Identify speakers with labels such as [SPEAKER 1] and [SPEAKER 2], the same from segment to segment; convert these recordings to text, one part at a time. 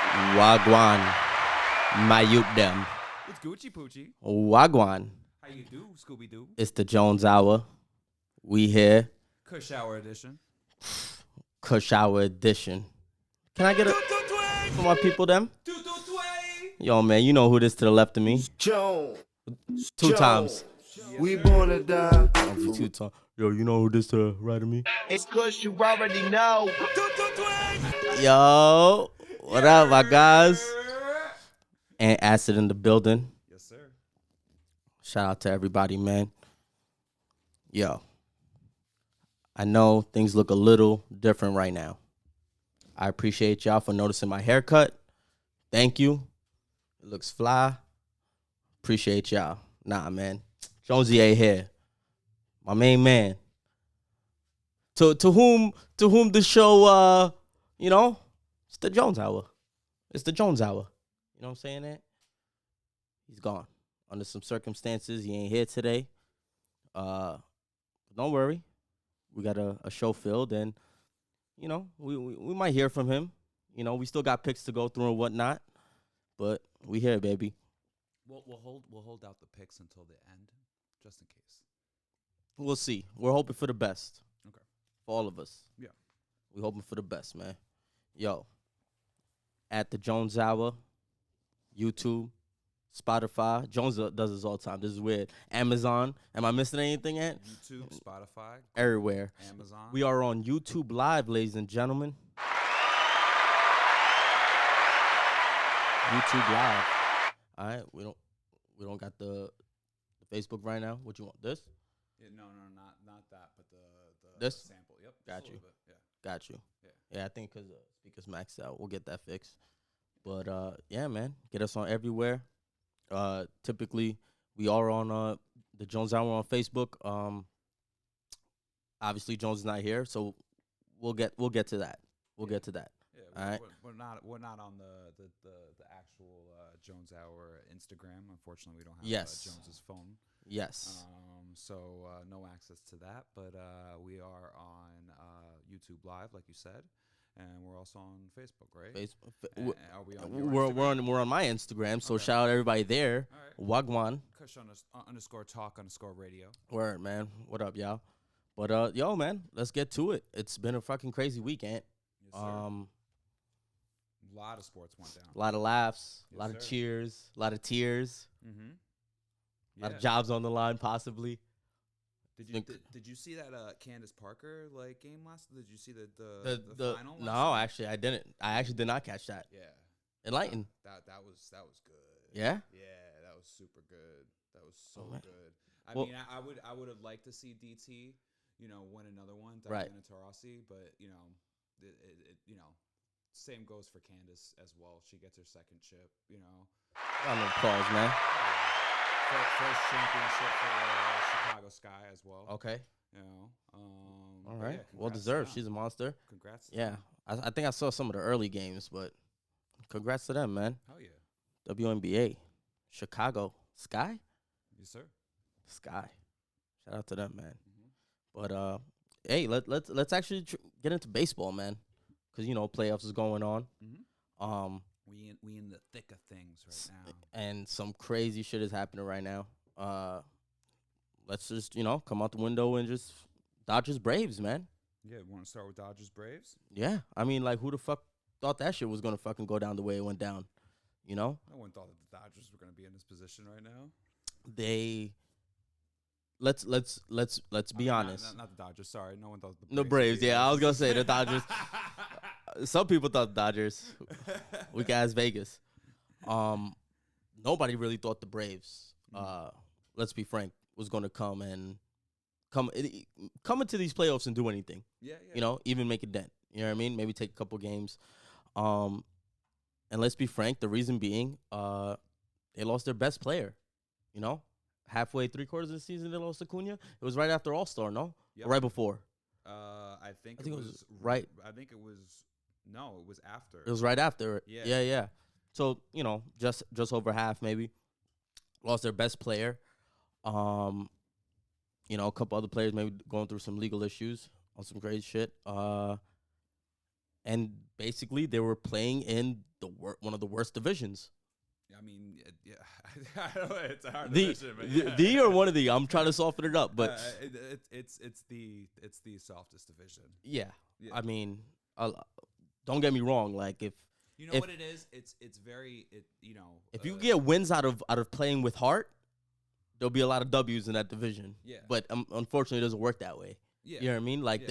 [SPEAKER 1] Wagwan, my youth them.
[SPEAKER 2] It's Gucci Poochie.
[SPEAKER 1] Wagwan.
[SPEAKER 2] How you do, Scooby Doo?
[SPEAKER 1] It's the Jones Hour. We here.
[SPEAKER 2] Kush Hour edition.
[SPEAKER 1] Kush Hour edition. Can I get a for my people them? Yo, man, you know who this to the left of me.
[SPEAKER 3] Jones.
[SPEAKER 1] Two times.
[SPEAKER 3] We born to die.
[SPEAKER 1] Two times. Yo, you know who this to the right of me?
[SPEAKER 3] It's Kush, you already know.
[SPEAKER 1] Yo, what up, my guys? Ant Acid in the building.
[SPEAKER 2] Yes, sir.
[SPEAKER 1] Shout out to everybody, man. Yo, I know things look a little different right now. I appreciate y'all for noticing my haircut. Thank you. It looks fly. Appreciate y'all. Nah, man. Jonesy A here. My main man. To whom the show it's the Jones Hour. It's the Jones Hour. You know what I'm saying, that? He's gone. Under some circumstances, he ain't here today. Don't worry. We got a show filled, and we might hear from him. We still got picks to go through and whatnot, but we here, baby.
[SPEAKER 2] We'll hold out the picks until the end, just in case.
[SPEAKER 1] We'll see. We're hoping for the best.
[SPEAKER 2] Okay.
[SPEAKER 1] For all of us.
[SPEAKER 2] Yeah.
[SPEAKER 1] We're hoping for the best, man. Yo. At the Jones Hour, YouTube, Spotify. Jones does this all the time. This is weird. Amazon. Am I missing anything, Ant?
[SPEAKER 2] YouTube, Spotify.
[SPEAKER 1] Everywhere.
[SPEAKER 2] Amazon.
[SPEAKER 1] We are on YouTube Live, ladies and gentlemen. YouTube Live. All right. We don't got the Facebook right now. What you want? This?
[SPEAKER 2] Yeah, no, not that, but the
[SPEAKER 1] this
[SPEAKER 2] sample. Yep.
[SPEAKER 1] Got you.
[SPEAKER 2] Yeah.
[SPEAKER 1] Got you.
[SPEAKER 2] Yeah.
[SPEAKER 1] Yeah, I think because speakers maxed out, we'll get that fixed. But yeah, man, get us on everywhere. Typically, we are on the Jones Hour on Facebook. Obviously, Jones is not here, so we'll get to that. We'll get to that.
[SPEAKER 2] Yeah,
[SPEAKER 1] all right.
[SPEAKER 2] We're not on the actual Jones Hour Instagram. Unfortunately, we don't have Jones's phone.
[SPEAKER 1] Yes.
[SPEAKER 2] So no access to that. But we are on YouTube Live, like you said, and we're also on Facebook, right?
[SPEAKER 1] Facebook.
[SPEAKER 2] Are we on your Instagram?
[SPEAKER 1] We're on my Instagram. So
[SPEAKER 2] Okay.
[SPEAKER 1] shout out everybody there.
[SPEAKER 2] All right.
[SPEAKER 1] Wagwan.
[SPEAKER 2] Kush _talk_radio.
[SPEAKER 1] Word, man. What up, y'all? But yo, man, let's get to it. It's been a fucking crazy weekend.
[SPEAKER 2] Yes, sir. A lot of sports went down.
[SPEAKER 1] A lot of laughs,
[SPEAKER 2] Yes,
[SPEAKER 1] a lot of
[SPEAKER 2] sir.
[SPEAKER 1] cheers, a lot of tears,
[SPEAKER 2] Mm-hmm.
[SPEAKER 1] a lot of jobs on the line, possibly.
[SPEAKER 2] Did you see that Candace Parker game last? Did you see the final?
[SPEAKER 1] No, actually, I didn't. I actually did not catch that.
[SPEAKER 2] Yeah.
[SPEAKER 1] Enlighten.
[SPEAKER 2] That was good.
[SPEAKER 1] Yeah.
[SPEAKER 2] Yeah, that was super good. That was so
[SPEAKER 1] man.
[SPEAKER 2] good.
[SPEAKER 1] Well-
[SPEAKER 2] I would have liked to see DT, win another one,
[SPEAKER 1] Right.
[SPEAKER 2] Diana Taurasi, but it same goes for Candace as well. She gets her second chip,
[SPEAKER 1] Round of applause, man.
[SPEAKER 2] First championship for the Chicago Sky as well.
[SPEAKER 1] Okay.
[SPEAKER 2] All
[SPEAKER 1] All right. Well deserved. She's a monster.
[SPEAKER 2] Congrats. to
[SPEAKER 1] Yeah.
[SPEAKER 2] them.
[SPEAKER 1] I think I saw some of the early games, but congrats to them, man.
[SPEAKER 2] Hell yeah.
[SPEAKER 1] WNBA, Chicago Sky.
[SPEAKER 2] Yes, sir.
[SPEAKER 1] Sky. Shout out to them, man.
[SPEAKER 2] Mm-hmm.
[SPEAKER 1] But hey, let's actually get into baseball, man, because playoffs is going on.
[SPEAKER 2] Mm-hmm. We in the thick of things right now.
[SPEAKER 1] And some crazy shit is happening right now. Let's just come out the window and just Dodgers Braves, man.
[SPEAKER 2] Yeah, we want to start with Dodgers Braves.
[SPEAKER 1] Yeah, I mean, like, who the fuck thought that shit was gonna fucking go down the way it went down?
[SPEAKER 2] No one thought that the Dodgers were going to be in this position right now.
[SPEAKER 1] Let's be honest.
[SPEAKER 2] Not the Dodgers. Sorry, no one thought the Braves.
[SPEAKER 1] No Braves. Yeah, I was gonna say the Dodgers. Some people thought the Dodgers. Weak ass Vegas. Nobody really thought the Braves. Let's be frank, was gonna come into these playoffs and do anything.
[SPEAKER 2] Yeah.
[SPEAKER 1] Even make a dent. You know what I mean? Maybe take a couple games. And let's be frank, the reason being, they lost their best player. Halfway, 3/4 of the season, they lost Acuna. It was right after All-Star, no?
[SPEAKER 2] Yep.
[SPEAKER 1] Or right before.
[SPEAKER 2] I think
[SPEAKER 1] it
[SPEAKER 2] it
[SPEAKER 1] was
[SPEAKER 2] was
[SPEAKER 1] right.
[SPEAKER 2] I think it was it was after.
[SPEAKER 1] It was right after.
[SPEAKER 2] Yeah.
[SPEAKER 1] Yeah. So, just over half maybe. Lost their best player. A couple other players maybe going through some legal issues on some crazy shit. and basically they were playing in one of the worst divisions.
[SPEAKER 2] I mean, yeah, I don't know, it's a hard
[SPEAKER 1] The
[SPEAKER 2] division, but yeah.
[SPEAKER 1] the or one of the. I'm trying to soften it up, but
[SPEAKER 2] it's the softest division.
[SPEAKER 1] yeah.
[SPEAKER 2] Yeah.
[SPEAKER 1] I mean, don't get me wrong. Like if
[SPEAKER 2] You know
[SPEAKER 1] if,
[SPEAKER 2] what it is? It's very
[SPEAKER 1] if you get wins out of playing with heart, there'll be a lot of W's in that division.
[SPEAKER 2] Yeah.
[SPEAKER 1] But unfortunately, it doesn't work that way.
[SPEAKER 2] Yeah.
[SPEAKER 1] You know what I mean? Like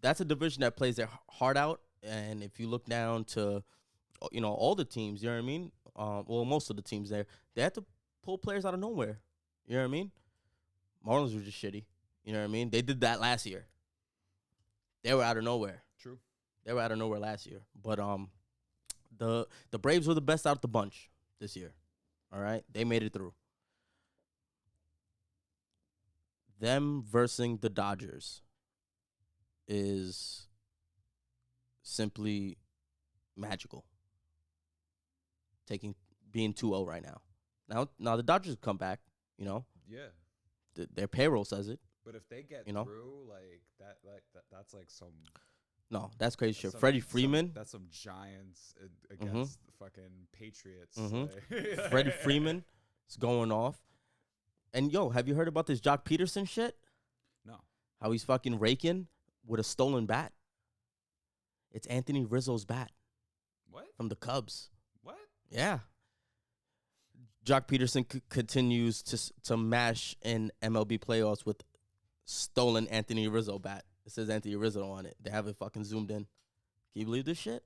[SPEAKER 1] that's a division that plays their heart out. And if you look down to, all the teams, you know what I mean? Well, most of the teams there, they had to pull players out of nowhere. You know what I mean? Marlins were just shitty. You know what I mean? They did that last year. They were out of nowhere.
[SPEAKER 2] True.
[SPEAKER 1] They were out of nowhere last year. But the Braves were the best out of the bunch this year. All right? They made it through. Them versus the Dodgers is simply magical. Being 2-0 right now. Now the Dodgers come back,
[SPEAKER 2] Yeah.
[SPEAKER 1] Their payroll says it.
[SPEAKER 2] But if they get
[SPEAKER 1] You know?
[SPEAKER 2] through, that's like some.
[SPEAKER 1] No, that's crazy shit.
[SPEAKER 2] some-
[SPEAKER 1] Freddie Freeman.
[SPEAKER 2] That's some Giants against the fucking Patriots.
[SPEAKER 1] Mhm. Freddie Freeman is going off. And have you heard about this Jock Peterson shit?
[SPEAKER 2] No.
[SPEAKER 1] How he's fucking raking with a stolen bat. It's Anthony Rizzo's bat
[SPEAKER 2] What?
[SPEAKER 1] from the Cubs.
[SPEAKER 2] What?
[SPEAKER 1] Yeah. Jock Peterson continues to mash in MLB playoffs with stolen Anthony Rizzo bat. It says Anthony Rizzo on it. They have it fucking zoomed in. Can you believe this shit?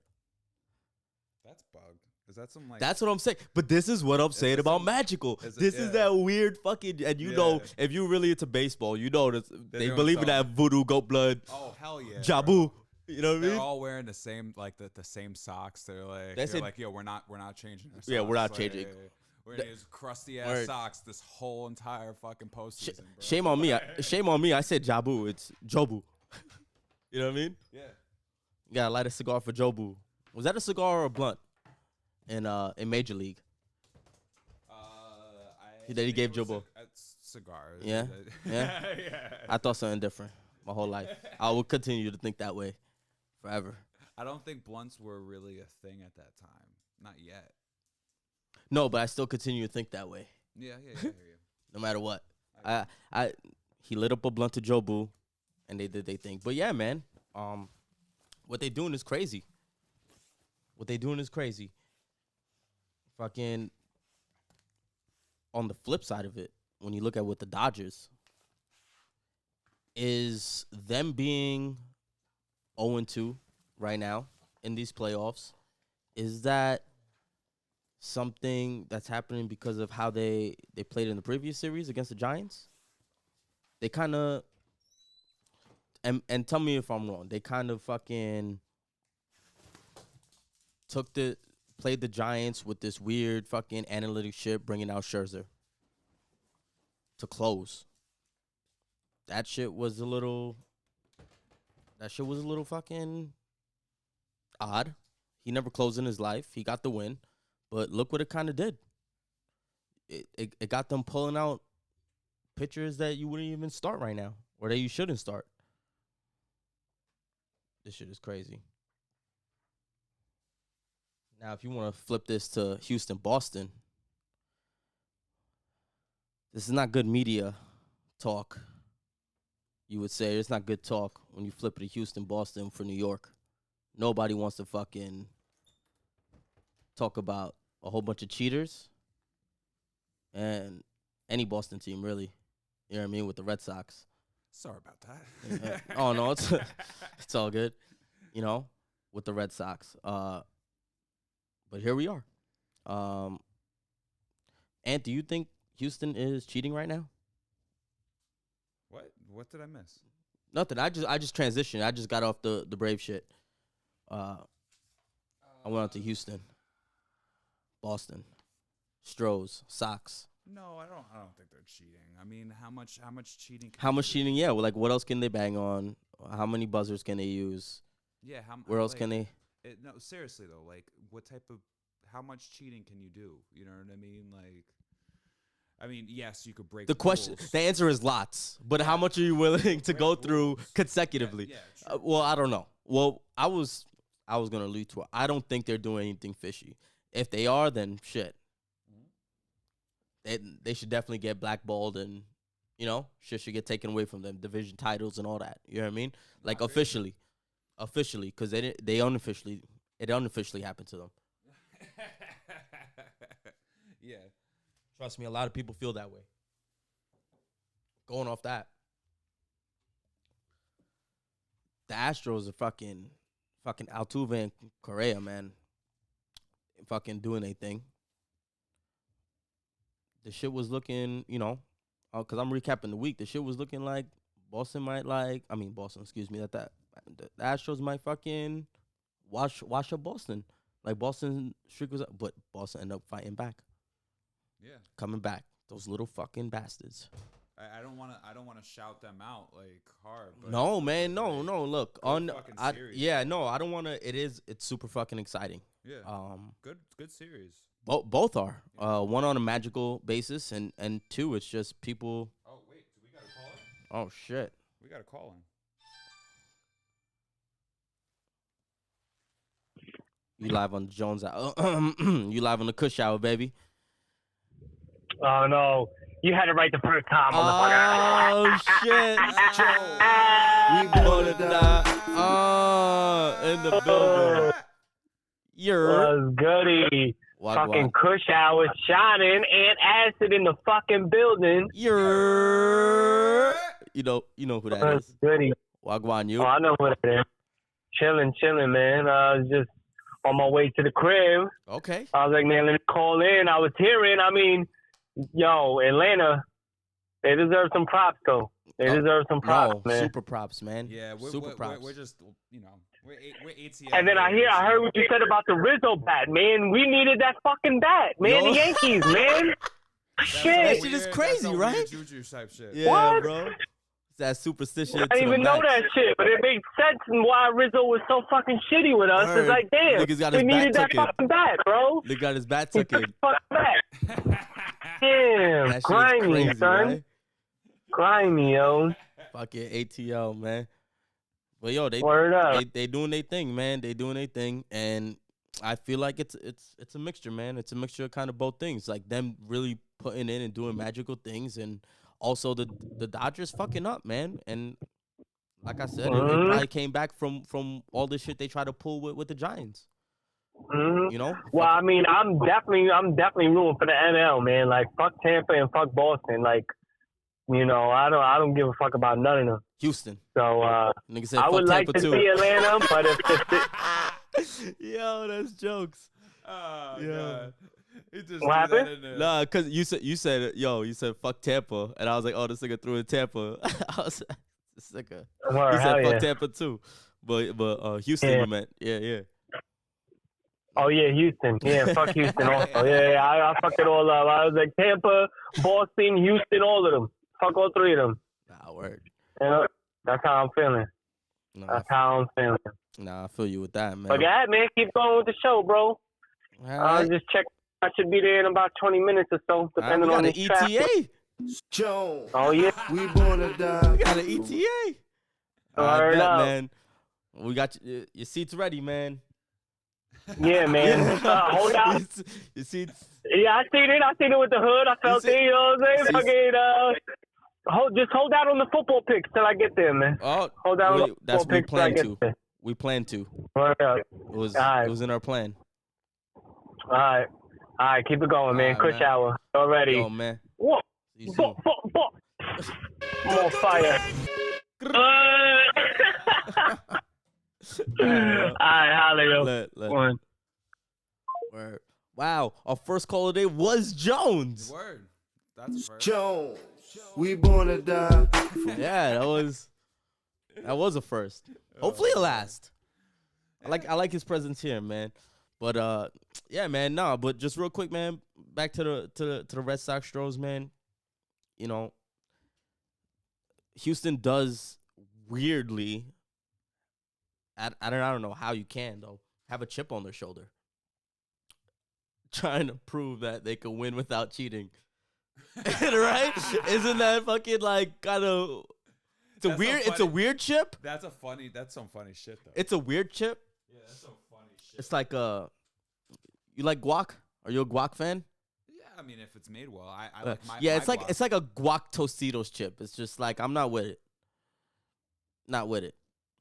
[SPEAKER 2] That's bugged. Is that some
[SPEAKER 1] That's what I'm saying. But this is what I'm saying about Magical. This is that weird fucking, and know, if you really into baseball, they believe in that voodoo goat blood.
[SPEAKER 2] Oh hell yeah.
[SPEAKER 1] Jabu. You know what I
[SPEAKER 2] They're
[SPEAKER 1] mean?
[SPEAKER 2] all wearing the same the same socks. They're like, yo, we're not changing our socks.
[SPEAKER 1] Yeah, we're not changing.
[SPEAKER 2] We're gonna use crusty ass
[SPEAKER 1] Word.
[SPEAKER 2] socks this whole entire fucking postseason, bro.
[SPEAKER 1] Shame on me. Shame on me. I said Jabu. It's Jobu. You know what I mean?
[SPEAKER 2] Yeah.
[SPEAKER 1] You gotta light a cigar for Jobu. Was that a cigar or a blunt in Major League? That he gave Jobo.
[SPEAKER 2] Cigars.
[SPEAKER 1] Yeah? Yeah?
[SPEAKER 2] Yeah.
[SPEAKER 1] I thought something different my whole life. I will continue to think that way forever.
[SPEAKER 2] I don't think blunts were really a thing at that time. Not yet.
[SPEAKER 1] No, but I still continue to think that way,
[SPEAKER 2] Yeah, I hear you.
[SPEAKER 1] no matter what. He lit up a blunt to Jobu, and they did their thing. But yeah, man, what they doing is crazy. Fucking on the flip side of it, when you look at what the Dodgers is, them being 0-2 right now in these playoffs, is that something that's happening because of how they played in the previous series against the Giants? They kind of, and tell me if I'm wrong, they kind of fucking played the Giants with this weird fucking analytic shit, bringing out Scherzer to close. That shit was a little fucking odd. He never closed in his life. He got the win, but look what it kind of did. It got them pulling out pitchers that you wouldn't even start right now, or that you shouldn't start. This shit is crazy. Now, if you want to flip this to Houston, Boston, this is not good media talk. You would say it's not good talk when you flip it to Houston, Boston for New York. Nobody wants to fucking talk about a whole bunch of cheaters and any Boston team, really. You know what I mean? With the Red Sox.
[SPEAKER 2] Sorry about that.
[SPEAKER 1] Oh, no, it's all good. With the Red Sox. But here we are. Ant, do you think Houston is cheating right now?
[SPEAKER 2] What did I miss?
[SPEAKER 1] Nothing. I just transitioned. I just got off the Brave shit. I went out to Houston, Boston, Stros, Sox.
[SPEAKER 2] No, I don't think they're cheating. I mean, how much cheating?
[SPEAKER 1] How much cheating? Yeah. Well, like, what else can they bang on? How many buzzers can they use?
[SPEAKER 2] Yeah.
[SPEAKER 1] Where else can they?
[SPEAKER 2] No, seriously though. Like, how much cheating can you do? You know what I mean? Like, yes, you could break
[SPEAKER 1] The question,
[SPEAKER 2] rules.
[SPEAKER 1] the answer is lots. But how much are you willing to go through consecutively?
[SPEAKER 2] Yeah, true.
[SPEAKER 1] Well, I don't know. Well, I I was gonna allude to it. I don't think they're doing anything fishy. If they are, then shit. They should definitely get blackballed, and shit should get taken away from them, division titles and all that. You know what I mean? Like officially, because it unofficially happened to them.
[SPEAKER 2] Yeah.
[SPEAKER 1] Trust me, a lot of people feel that way. Going off that, the Astros are fucking Altuve and Correa, man, fucking doing their thing. The shit was looking, because I'm recapping the week. The shit was looking like Boston, excuse me, that the Astros might fucking wash up Boston. Like Boston streak was up, but Boston ended up fighting back.
[SPEAKER 2] Yeah.
[SPEAKER 1] Coming back. Those little fucking bastards.
[SPEAKER 2] I don't want to shout them out like hard. But
[SPEAKER 1] No, man, no. Look, I don't want to. It's super fucking exciting.
[SPEAKER 2] Yeah. Good series.
[SPEAKER 1] Both are. One on a magical basis, and two, it's just people.
[SPEAKER 2] Oh wait, do we got a call in?
[SPEAKER 1] Oh shit.
[SPEAKER 2] We got a call in.
[SPEAKER 1] You live on the Jones you live on the Kush Hour, baby.
[SPEAKER 4] Oh no, you had it right the first time, motherfucker.
[SPEAKER 1] Oh shit.
[SPEAKER 3] We gonna die.
[SPEAKER 1] In the building. You're
[SPEAKER 4] Was goody. Fucking Kush Hour shining, Ant Acid in the fucking building.
[SPEAKER 1] You're you know who that
[SPEAKER 4] Was
[SPEAKER 1] is.
[SPEAKER 4] goody.
[SPEAKER 1] Wagwan, you.
[SPEAKER 4] Oh, I know what it is. Chilling, man. I was just on my way to the crib.
[SPEAKER 1] Okay.
[SPEAKER 4] I was like, man, let me call in. I was hearing, Atlanta, they deserve some props, though. They deserve some props, man.
[SPEAKER 1] Super props, man.
[SPEAKER 2] Yeah,
[SPEAKER 1] super props.
[SPEAKER 2] We're just, we're ATL.
[SPEAKER 4] And then I heard what you said about the Rizzo bat, man. We needed that fucking bat, man.
[SPEAKER 1] Yo.
[SPEAKER 4] The Yankees, man. Shit.
[SPEAKER 1] That shit is crazy, right?
[SPEAKER 2] Juju type shit.
[SPEAKER 1] Yeah,
[SPEAKER 4] What?
[SPEAKER 1] bro. It's that superstition.
[SPEAKER 4] I didn't even know that shit, but it makes sense and why Rizzo was so fucking shitty with us.
[SPEAKER 1] Word.
[SPEAKER 4] It's like, damn,
[SPEAKER 1] Niggas got his
[SPEAKER 4] we needed
[SPEAKER 1] back
[SPEAKER 4] that
[SPEAKER 1] tucked in.
[SPEAKER 4] fucking bat, bro.
[SPEAKER 1] They got his bat
[SPEAKER 4] He
[SPEAKER 1] tucked
[SPEAKER 4] took
[SPEAKER 1] in.
[SPEAKER 4] the fucking bat. Damn,
[SPEAKER 1] That shit is
[SPEAKER 4] grimy,
[SPEAKER 1] crazy,
[SPEAKER 4] son.
[SPEAKER 1] right?
[SPEAKER 4] Grimy, yo.
[SPEAKER 1] Fucking ATL, man. But yo,
[SPEAKER 4] Word up.
[SPEAKER 1] they doing their thing, man. They doing their thing, and I feel like it's a mixture, man. It's a mixture of kind of both things, like them really putting in and doing magical things, and also the Dodgers fucking up, man. And like I said, they probably came back from all the shit they tried to pull with the Giants.
[SPEAKER 4] Mm-hmm.
[SPEAKER 1] You know?
[SPEAKER 4] Well, I mean, I'm definitely rooting for the NL, man. Like, fuck Tampa and fuck Boston. Like, I don't give a fuck about none of them.
[SPEAKER 1] Houston.
[SPEAKER 4] So,
[SPEAKER 1] Nigga said
[SPEAKER 4] I
[SPEAKER 1] fuck
[SPEAKER 4] would like
[SPEAKER 1] Tampa
[SPEAKER 4] to
[SPEAKER 1] too.
[SPEAKER 4] see Atlanta, but if
[SPEAKER 1] Yo, that's jokes.
[SPEAKER 2] Oh,
[SPEAKER 1] Yeah.
[SPEAKER 2] God. He just
[SPEAKER 4] What
[SPEAKER 2] threw that
[SPEAKER 4] happened?
[SPEAKER 2] in there.
[SPEAKER 1] Nah, cause you said fuck Tampa, and I was like, oh, this nigga threw in Tampa. I was this nigga.
[SPEAKER 4] Word,
[SPEAKER 1] He
[SPEAKER 4] hell
[SPEAKER 1] said fuck
[SPEAKER 4] yeah.
[SPEAKER 1] Tampa too, but Houston
[SPEAKER 4] Yeah.
[SPEAKER 1] you meant yeah.
[SPEAKER 4] Oh, yeah, Houston. Yeah, fuck Houston also. Yeah, I fucked it all up. I was like Tampa, Boston, Houston, all of them. Fuck all three of them.
[SPEAKER 1] Nah, word.
[SPEAKER 4] That's how I'm feeling. That's how I'm feeling.
[SPEAKER 1] Nah, I feel you with that, man.
[SPEAKER 4] But yeah, man, keep going with the show, bro.
[SPEAKER 1] All
[SPEAKER 4] I'll
[SPEAKER 1] right.
[SPEAKER 4] just check. I should be there in about 20 minutes or so,
[SPEAKER 1] We
[SPEAKER 4] depending
[SPEAKER 1] got
[SPEAKER 4] on
[SPEAKER 1] an
[SPEAKER 4] the traffic.
[SPEAKER 1] ETA.
[SPEAKER 3] Jones.
[SPEAKER 4] Oh, yeah.
[SPEAKER 3] We gonna die.
[SPEAKER 1] We got an ETA.
[SPEAKER 4] Word
[SPEAKER 1] bet,
[SPEAKER 4] up.
[SPEAKER 1] man. We got your seats ready, man.
[SPEAKER 4] Yeah, man. Hold out.
[SPEAKER 1] Your seats.
[SPEAKER 4] Yeah, I seen it. I seen it with the hood. I felt
[SPEAKER 1] see-
[SPEAKER 4] it. You know what I'm saying?
[SPEAKER 1] see-
[SPEAKER 4] Fucking, just hold out on the football picks till I get there, man.
[SPEAKER 1] Oh,
[SPEAKER 4] Hold out on the
[SPEAKER 1] that's
[SPEAKER 4] football
[SPEAKER 1] what we
[SPEAKER 4] picks till I
[SPEAKER 1] planned
[SPEAKER 4] get
[SPEAKER 1] to.
[SPEAKER 4] there.
[SPEAKER 1] We planned to.
[SPEAKER 4] Word up.
[SPEAKER 1] It was
[SPEAKER 4] Alright.
[SPEAKER 1] it was in our plan.
[SPEAKER 4] All right, keep it going, man.
[SPEAKER 1] Alright,
[SPEAKER 4] Kush
[SPEAKER 1] man.
[SPEAKER 4] Hour. Already.
[SPEAKER 1] Yo, man.
[SPEAKER 4] Whoa.
[SPEAKER 1] See you soon.
[SPEAKER 4] I'm on fire. Alright, holla, yo.
[SPEAKER 1] Let.
[SPEAKER 4] One.
[SPEAKER 1] Word. Wow, our first call of the day was Jones.
[SPEAKER 2] Word. That's a first.
[SPEAKER 3] Jones. We gonna die.
[SPEAKER 1] Yeah, that was a first. Hopefully a last. I like his presence here, man. But yeah, man, nah, but just real quick, man, back to the Red Sox Stros, man. You know, Houston does weirdly, I don't know how you can though, have a chip on their shoulder. Trying to prove that they can win without cheating. Right? Isn't that fucking like kind of it's a
[SPEAKER 2] That's
[SPEAKER 1] weird
[SPEAKER 2] so
[SPEAKER 1] it's a
[SPEAKER 2] funny.
[SPEAKER 1] weird chip.
[SPEAKER 2] That's some funny shit though.
[SPEAKER 1] It's a weird chip,
[SPEAKER 2] Yeah, that's some funny shit.
[SPEAKER 1] It's like you like guac? Are you a guac fan?
[SPEAKER 2] Yeah, I mean, if it's made well, I like my
[SPEAKER 1] yeah,
[SPEAKER 2] my
[SPEAKER 1] it's like
[SPEAKER 2] guac.
[SPEAKER 1] it's like a guac Tostitos chip. It's just like I'm not with it. Not with it.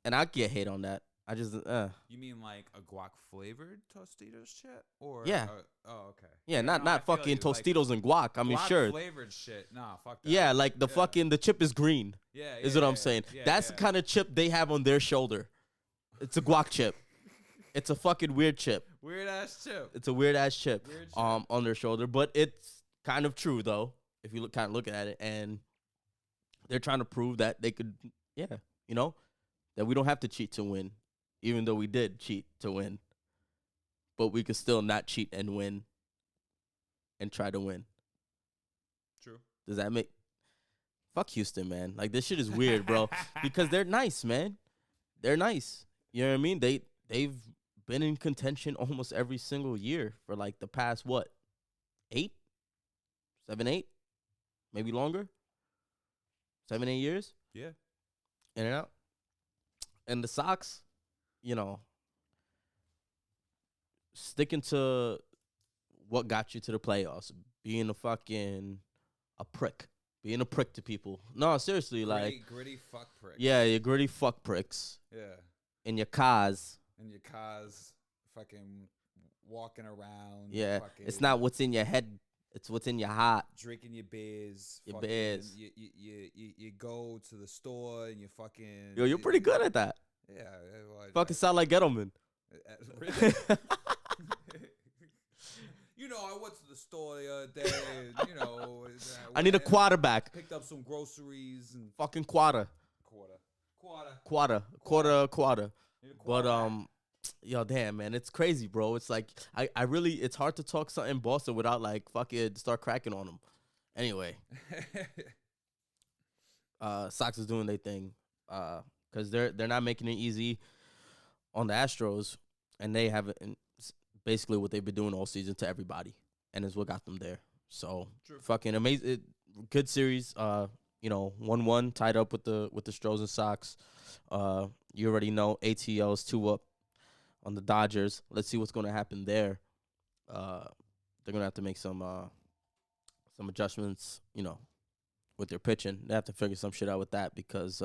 [SPEAKER 1] And I get hate on that. I just
[SPEAKER 2] You mean like a guac flavored Tostitos chip, or
[SPEAKER 1] Yeah.
[SPEAKER 2] Oh, okay.
[SPEAKER 1] Yeah,
[SPEAKER 2] no, I
[SPEAKER 1] not
[SPEAKER 2] feel
[SPEAKER 1] fucking
[SPEAKER 2] you, like,
[SPEAKER 1] Tostitos and guac. I mean,
[SPEAKER 2] guac
[SPEAKER 1] sure.
[SPEAKER 2] flavored shit. Nah, fuck that.
[SPEAKER 1] Yeah, like the fucking the chip is green.
[SPEAKER 2] Yeah,
[SPEAKER 1] Is what I'm saying.
[SPEAKER 2] Yeah,
[SPEAKER 1] That's the kind of chip they have on their shoulder. It's a guac chip. It's a fucking weird chip.
[SPEAKER 2] Weird ass chip.
[SPEAKER 1] It's a weird ass chip.
[SPEAKER 2] Weird chip.
[SPEAKER 1] On their shoulder, but it's kind of true though if you kind of look at it, and they're trying to prove that they could, that we don't have to cheat to win, even though we did cheat to win, but we could still not cheat and win, and try to win.
[SPEAKER 2] True.
[SPEAKER 1] Does that make? Fuck Houston, man. Like this shit is weird, bro, because they're nice, man. They're nice. You know what I mean? They've been in contention almost every single year for like the past what, 7, 8, maybe longer. 7, 8 years.
[SPEAKER 2] Yeah.
[SPEAKER 1] In and out. And the Sox, sticking to what got you to the playoffs, being a prick, being a prick to people. No, seriously,
[SPEAKER 2] Gritty fuck prick.
[SPEAKER 1] Yeah, you gritty fuck pricks.
[SPEAKER 2] Yeah.
[SPEAKER 1] In your cars.
[SPEAKER 2] And your cars, fucking walking around.
[SPEAKER 1] Yeah,
[SPEAKER 2] fucking
[SPEAKER 1] it's not what's in your head. It's what's in your heart.
[SPEAKER 2] drinking your beers.
[SPEAKER 1] Your
[SPEAKER 2] fucking,
[SPEAKER 1] beers.
[SPEAKER 2] You go to the store and you fucking.
[SPEAKER 1] Yo, you're pretty good at that.
[SPEAKER 2] Yeah. Well,
[SPEAKER 1] Fucking sound like Gettleman.
[SPEAKER 2] Really? I went to the store the other day. And,
[SPEAKER 1] I need a quarterback.
[SPEAKER 2] Picked up some groceries and
[SPEAKER 1] Fucking quarter.
[SPEAKER 2] Quarter.
[SPEAKER 1] But yo, damn, man, it's crazy, bro. It's like I really, it's hard to talk something in Boston without like fucking start cracking on them. Anyway, Sox is doing their thing, because they're not making it easy on the Astros, and they have basically what they've been doing all season to everybody, and is what got them there. So
[SPEAKER 2] True.
[SPEAKER 1] Fucking amazing, good series. 1-1 tied up with the Stros and Sox. You already know ATL's 2-up on the Dodgers. Let's see what's going to happen there. They're going to have to make some adjustments, with their pitching. They have to figure some shit out with that because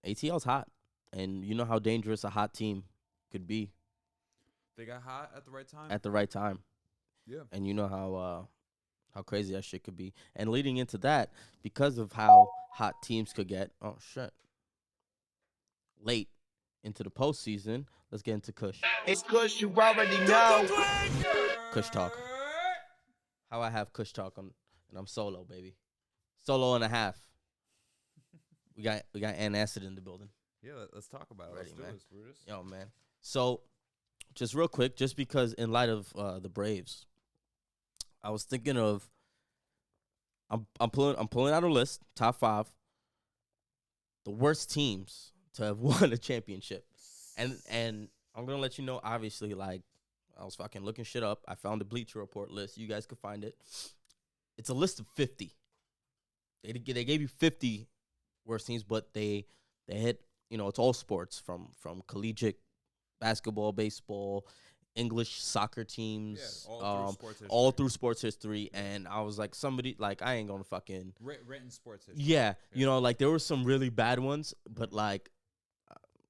[SPEAKER 1] ATL's hot, and you know how dangerous a hot team could be.
[SPEAKER 2] They got hot at the right time.
[SPEAKER 1] At the right time.
[SPEAKER 2] Yeah.
[SPEAKER 1] And you know how crazy that shit could be. And leading into that, because of how hot teams could get, late into the postseason, let's get into Kush.
[SPEAKER 3] It's Kush, you already know.
[SPEAKER 1] Kush talk. How I have Kush talk and I'm solo, baby. Solo and a half. We got Ant Acid in the building.
[SPEAKER 2] Yeah, let's talk about it.
[SPEAKER 1] Ready,
[SPEAKER 2] Let's do
[SPEAKER 1] man.
[SPEAKER 2] this, Brutus.
[SPEAKER 1] Yo, man. So, just real quick, just because in light of the Braves, I was thinking of I'm pulling out a list, top 5, the worst teams to have won a championship, and I'm gonna let you know. Obviously, like I was fucking looking shit up. I found the Bleacher Report list. You guys could find it. It's a list of 50. They gave you 50 worst teams, but they hit. It's all sports from collegiate basketball, baseball, English soccer teams, all through sports history. And I was like, somebody, like, I ain't gonna fucking
[SPEAKER 2] written sports history.
[SPEAKER 1] Yeah, like there were some really bad ones, but like,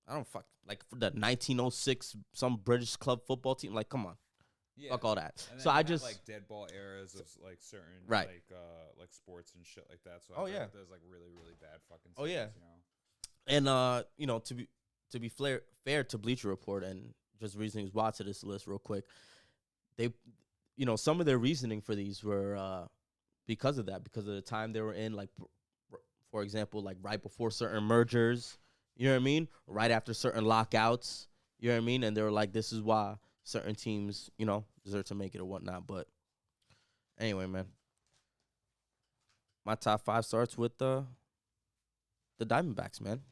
[SPEAKER 1] I don't like for the 1906 some British club football team. Like, come on, fuck all that.
[SPEAKER 2] And
[SPEAKER 1] So I
[SPEAKER 2] had,
[SPEAKER 1] just
[SPEAKER 2] like dead ball eras of like certain
[SPEAKER 1] Right.
[SPEAKER 2] like sports and shit like that. So
[SPEAKER 1] Oh,
[SPEAKER 2] I
[SPEAKER 1] yeah.
[SPEAKER 2] there's like really really bad fucking.
[SPEAKER 1] Oh, yeah.
[SPEAKER 2] seasons,
[SPEAKER 1] and to be fair to Bleacher Report and just reasonings why to this list real quick, they, some of their reasoning for these were because of the time they were in, like, for example, like right before certain mergers, you know what I mean? Right after certain lockouts, you know what I mean? And they were like, this is why certain teams, deserve to make it or whatnot. But anyway, man, my top 5 starts with the Diamondbacks, man.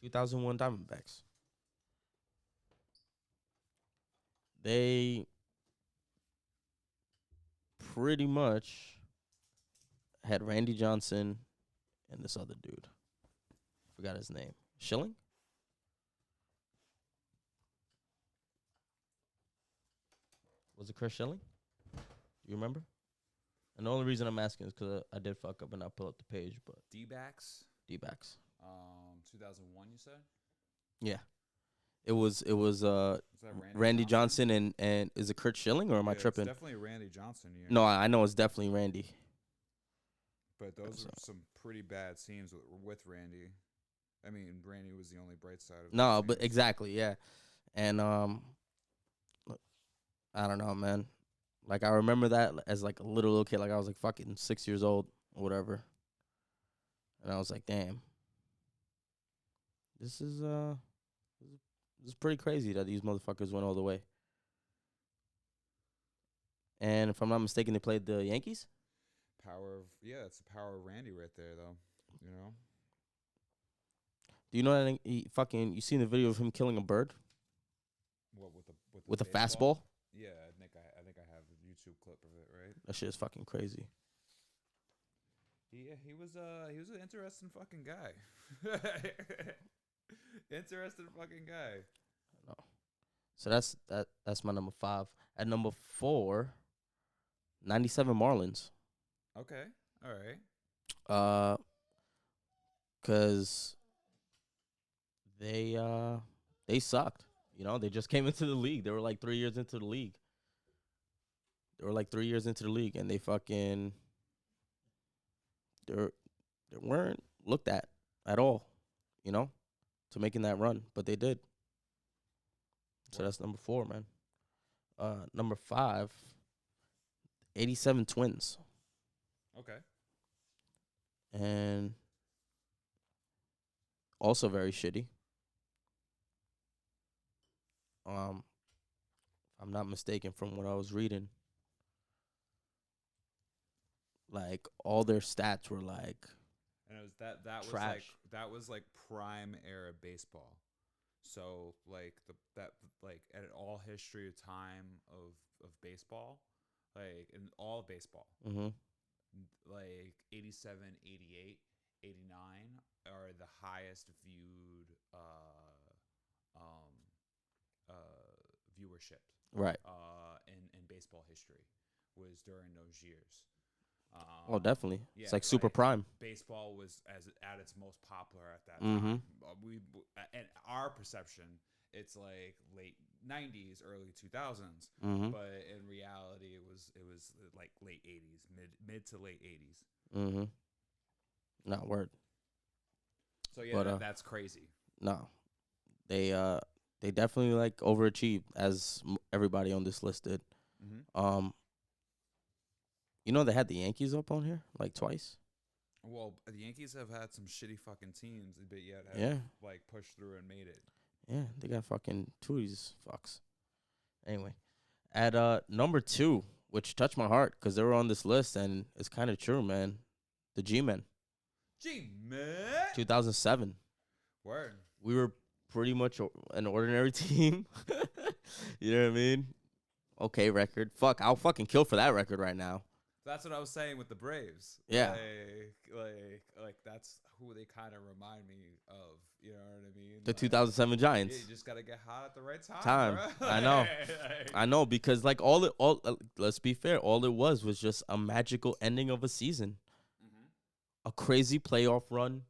[SPEAKER 1] 2001 Diamondbacks. They pretty much had Randy Johnson and this other dude. forgot his name. Schilling? Was it Chris Schilling? Do you remember? And the only reason I'm asking is because I did fuck up and I pull up the page, but
[SPEAKER 2] D-backs.
[SPEAKER 1] D-backs.
[SPEAKER 2] 2001, you said?
[SPEAKER 1] Yeah. It was
[SPEAKER 2] Is that
[SPEAKER 1] Randy Johnson and is it Kurt Schilling or am I tripping?
[SPEAKER 2] It's definitely Randy Johnson. Yeah.
[SPEAKER 1] No, I know it's definitely Randy.
[SPEAKER 2] But those are some pretty bad scenes with Randy. I mean, Randy was the only bright side of
[SPEAKER 1] No,
[SPEAKER 2] those
[SPEAKER 1] but
[SPEAKER 2] scenes.
[SPEAKER 1] exactly, yeah. And I don't know, man. Like I remember that as like a little kid, like I was like fucking 6 years old or whatever. And I was like, damn. This is pretty crazy that these motherfuckers went all the way. And if I'm not mistaken, they played the Yankees?
[SPEAKER 2] It's the power of Randy right there, though. You know?
[SPEAKER 1] Do you know that you seen the video of him killing a bird?
[SPEAKER 2] What
[SPEAKER 1] With a
[SPEAKER 2] baseball?
[SPEAKER 1] fastball?
[SPEAKER 2] Yeah, I think I have a YouTube clip of it, right?
[SPEAKER 1] That shit is fucking crazy.
[SPEAKER 2] He was an interesting fucking guy. Interesting fucking guy.
[SPEAKER 1] No. So that's my number 5. At number 4, 97 Marlins.
[SPEAKER 2] Okay. All right.
[SPEAKER 1] Cause they sucked. You know, they just came into the league. They were like 3 years into the league. And they fucking they weren't looked at all, you know, to making that run, but they did. So that's number 4, man. Number 5, 87 Twins.
[SPEAKER 2] Okay.
[SPEAKER 1] And also very shitty. If I'm not mistaken from what I was reading, like all their stats were like
[SPEAKER 2] And it was that
[SPEAKER 1] trash.
[SPEAKER 2] was like prime era baseball. So like at all history of time of baseball, like in all baseball, like 87, 88, 89 are the highest viewed viewership
[SPEAKER 1] right.
[SPEAKER 2] in baseball history was during those years.
[SPEAKER 1] Oh, definitely.
[SPEAKER 2] Yeah,
[SPEAKER 1] it's like super prime.
[SPEAKER 2] Baseball was at its most popular at that
[SPEAKER 1] Mhm.
[SPEAKER 2] time. And our perception, it's like late 90s, early 2000s,
[SPEAKER 1] Mhm.
[SPEAKER 2] but in reality, it was like late 80s, mid to late 80s.
[SPEAKER 1] Mhm. Not word.
[SPEAKER 2] So yeah,
[SPEAKER 1] But,
[SPEAKER 2] that's crazy.
[SPEAKER 1] No. They definitely like overachieved as everybody on this list did.
[SPEAKER 2] Mm-hmm.
[SPEAKER 1] You know they had the Yankees up on here like twice.
[SPEAKER 2] Well, the Yankees have had some shitty fucking teams, but yet have like pushed through and made it.
[SPEAKER 1] Yeah, they got fucking 2 of these fucks. Anyway, at number 2, which touched my heart because they were on this list, and it's kind of true, man. The G-Men.
[SPEAKER 2] G-Men.
[SPEAKER 1] 2007.
[SPEAKER 2] Word.
[SPEAKER 1] We were pretty much an ordinary team. You know what I mean? Okay, record. Fuck, I'll fucking kill for that record right now.
[SPEAKER 2] That's what I was saying with the Braves.
[SPEAKER 1] Yeah.
[SPEAKER 2] Like that's who they kind of remind me of. You know what I mean?
[SPEAKER 1] The 2007 Giants.
[SPEAKER 2] Yeah, you just gotta get hot at the right time. Bro.
[SPEAKER 1] I know. I know, because like let's be fair, all it was just a magical ending of a season.
[SPEAKER 2] Mm-hmm.
[SPEAKER 1] A crazy playoff run.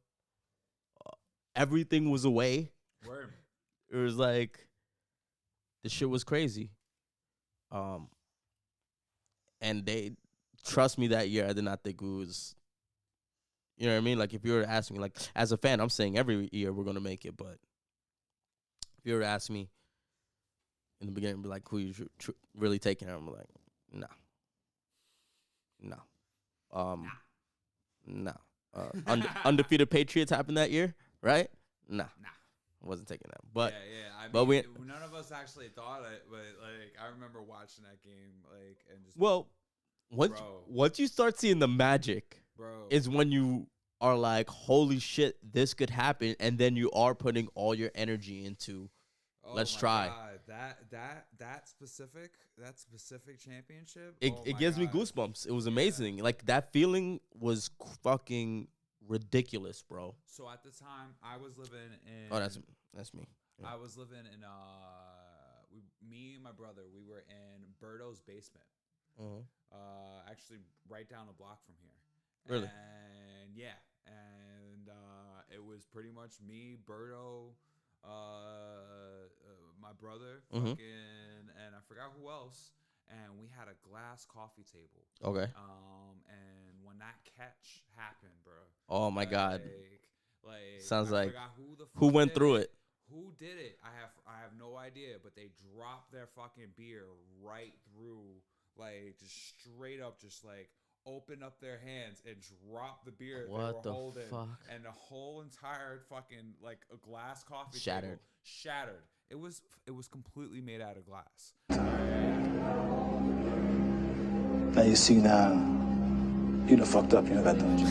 [SPEAKER 1] Everything was away.
[SPEAKER 2] Word.
[SPEAKER 1] It was like the shit was crazy. And they trust me that year. I did not think it was. You know what I mean? Like if you were to ask me, like as a fan, I'm saying every year we're gonna make it. But if you were to ask me in the beginning, be like, who you really taking? I'm like, no. Undefeated Patriots happened that year, right? Nah. Wasn't taking that. But
[SPEAKER 2] yeah.
[SPEAKER 1] but
[SPEAKER 2] none of us actually thought it, but like I remember watching that game, like and just
[SPEAKER 1] once you start seeing the magic, is when you are like, holy shit, this could happen, and then you are putting all your energy into let's try.
[SPEAKER 2] God. That specific championship.
[SPEAKER 1] It gives me goosebumps. It was amazing. Like that feeling was fucking ridiculous, bro.
[SPEAKER 2] So at the time, I was living in.
[SPEAKER 1] Oh, that's me. Yeah.
[SPEAKER 2] I was living in. Me and my brother, we were in Berto's basement. Actually, right down the block from here.
[SPEAKER 1] Really?
[SPEAKER 2] And yeah, and it was pretty much me, Berto, my brother, fucking, and I forgot who else. And we had a glass coffee table.
[SPEAKER 1] Okay.
[SPEAKER 2] And when that catch happened, bro.
[SPEAKER 1] Oh my God.
[SPEAKER 2] Like
[SPEAKER 1] sounds
[SPEAKER 2] I
[SPEAKER 1] like
[SPEAKER 2] who
[SPEAKER 1] went through it.
[SPEAKER 2] Who did it? I have no idea, but they dropped their fucking beer right through, like just straight up, just like open up their hands and drop the beer
[SPEAKER 1] What
[SPEAKER 2] they
[SPEAKER 1] the
[SPEAKER 2] were holding,
[SPEAKER 1] fuck?
[SPEAKER 2] and the whole entire fucking like a glass coffee
[SPEAKER 1] Shattered.
[SPEAKER 2] table shattered. It was completely made out of glass.
[SPEAKER 5] Now you see now, you done fucked up. You know that, don't you?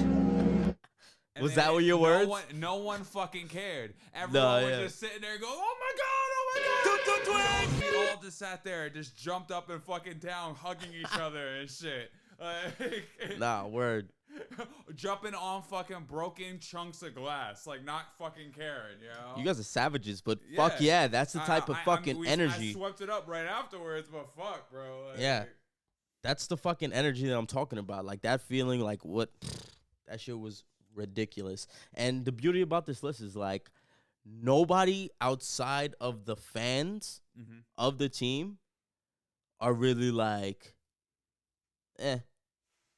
[SPEAKER 2] And
[SPEAKER 1] Was that what your words?
[SPEAKER 2] No one fucking cared. Everyone was just sitting there going, "Oh my god, We all just sat there and just jumped up and fucking down, hugging each other and shit. Like,
[SPEAKER 1] Nah, word.
[SPEAKER 2] jumping on fucking broken chunks of glass, like not fucking caring, you know?
[SPEAKER 1] You guys are savages, but fuck yeah, that's the type of fucking energy.
[SPEAKER 2] I swept it up right afterwards, but fuck, bro. Like,
[SPEAKER 1] Yeah. That's the fucking energy that I'm talking about. Like that feeling, like what, that shit was ridiculous. And the beauty about this list is like nobody outside of the fans of the team are really like,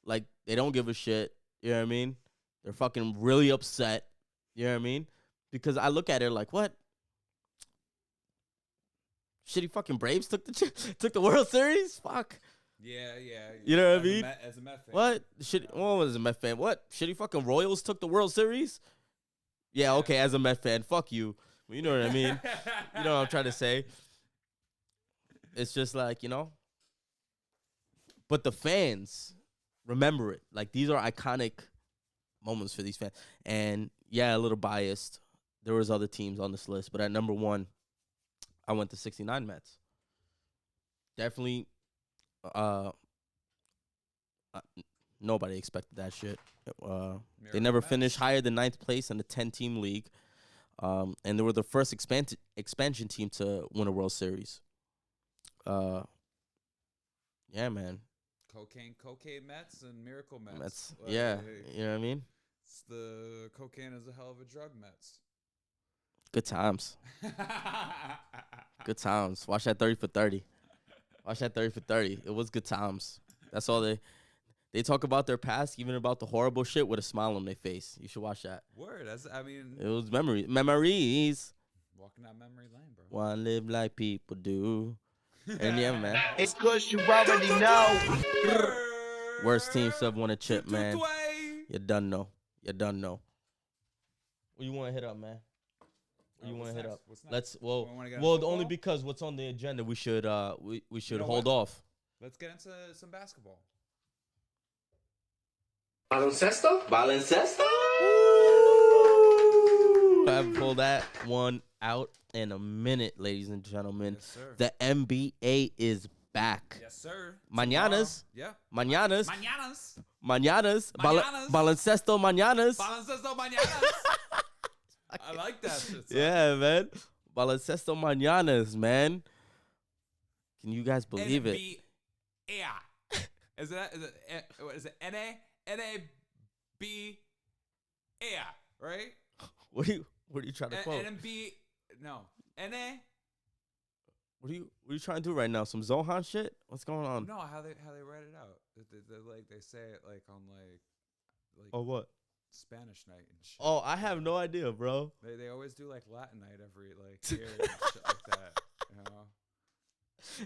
[SPEAKER 1] like they don't give a shit. You know what I mean? They're fucking really upset. You know what I mean? Because I look at it like, what? Shitty fucking Braves took the World Series? Fuck.
[SPEAKER 2] Yeah.
[SPEAKER 1] You know what I mean?
[SPEAKER 2] As a Met fan.
[SPEAKER 1] What? As a Met fan. What? Shitty fucking Royals took the World Series? Yeah, okay, as a Met fan, fuck you. Well, you know what I mean? You know what I'm trying to say? It's just like, you know? But the fans remember it. Like, these are iconic moments for these fans. And, yeah, a little biased. There was other teams on this list. But at number one, I went to 69 Mets. Definitely... nobody expected that shit. They never finished higher than 9th place in the 10-team league, and they were the first expansion team to win a World Series. Yeah, man.
[SPEAKER 2] Cocaine Mets and Miracle Mets.
[SPEAKER 1] Like, yeah, you know what I mean?
[SPEAKER 2] It's the cocaine is a hell of a drug, Mets.
[SPEAKER 1] Good times. Good times. Watch that 30 for 30. Watch that 30 for 30. It was good times. That's all they talk about their past, even about the horrible shit with a smile on their face. You should watch that.
[SPEAKER 2] Word.
[SPEAKER 1] It was memories.
[SPEAKER 2] Walking down memory lane, bro.
[SPEAKER 1] Wanna live like people do. And yeah, man.
[SPEAKER 3] It's Kush, you already know.
[SPEAKER 1] Worst team sub won a chip, man. You done know. What you want to hit up, man? You want to hit up? Let's only because what's on the agenda, we should we should hold off.
[SPEAKER 2] Let's get into some basketball.
[SPEAKER 3] Baloncesto?
[SPEAKER 1] I haven't pulled that one out in a minute, ladies and gentlemen.
[SPEAKER 2] Yes, sir.
[SPEAKER 1] The NBA is back.
[SPEAKER 2] Yes, sir.
[SPEAKER 1] Mañanas.
[SPEAKER 2] Yeah.
[SPEAKER 1] Mañanas.
[SPEAKER 2] Mañanas.
[SPEAKER 1] Baloncesto mañanas.
[SPEAKER 2] Baloncesto mañanas. I like that shit. Son.
[SPEAKER 1] Yeah, man. Baloncesto mañanas, man. Can you guys believe it?
[SPEAKER 2] Yeah. Is it N-A-B-A, right?
[SPEAKER 1] What are you trying to quote?
[SPEAKER 2] N-B, no. N-A?
[SPEAKER 1] What are you trying to do right now? Some Zohan shit? What's going on?
[SPEAKER 2] No, how they write it out. They say it like on like
[SPEAKER 1] oh, what?
[SPEAKER 2] Spanish night and shit.
[SPEAKER 1] Oh, I have no idea, bro.
[SPEAKER 2] They always do like Latin night every like year and shit like that. You know?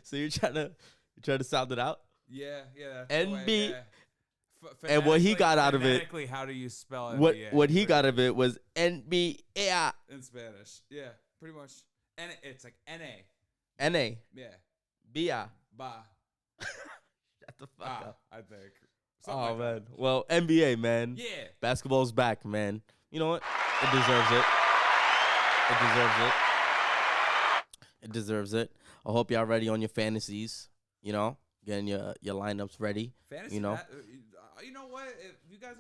[SPEAKER 1] So you're trying to sound it out?
[SPEAKER 2] Yeah.
[SPEAKER 1] NB. And what he got out of it?
[SPEAKER 2] Phonetically, how do you spell it?
[SPEAKER 1] What he got out of it was NBA
[SPEAKER 2] in Spanish. Yeah, pretty much. And it's like N-A.
[SPEAKER 1] N-A.
[SPEAKER 2] Yeah.
[SPEAKER 1] B-A.
[SPEAKER 2] Ba.
[SPEAKER 1] Shut the fuck up.
[SPEAKER 2] I think.
[SPEAKER 1] Something
[SPEAKER 2] like
[SPEAKER 1] man.
[SPEAKER 2] That.
[SPEAKER 1] Well, NBA, man.
[SPEAKER 2] Yeah.
[SPEAKER 1] Basketball's back, man. You know what? It deserves it. I hope y'all ready on your fantasies. You know, getting your lineups ready.
[SPEAKER 2] Fantasy.
[SPEAKER 1] You know,
[SPEAKER 2] You know what? If you guys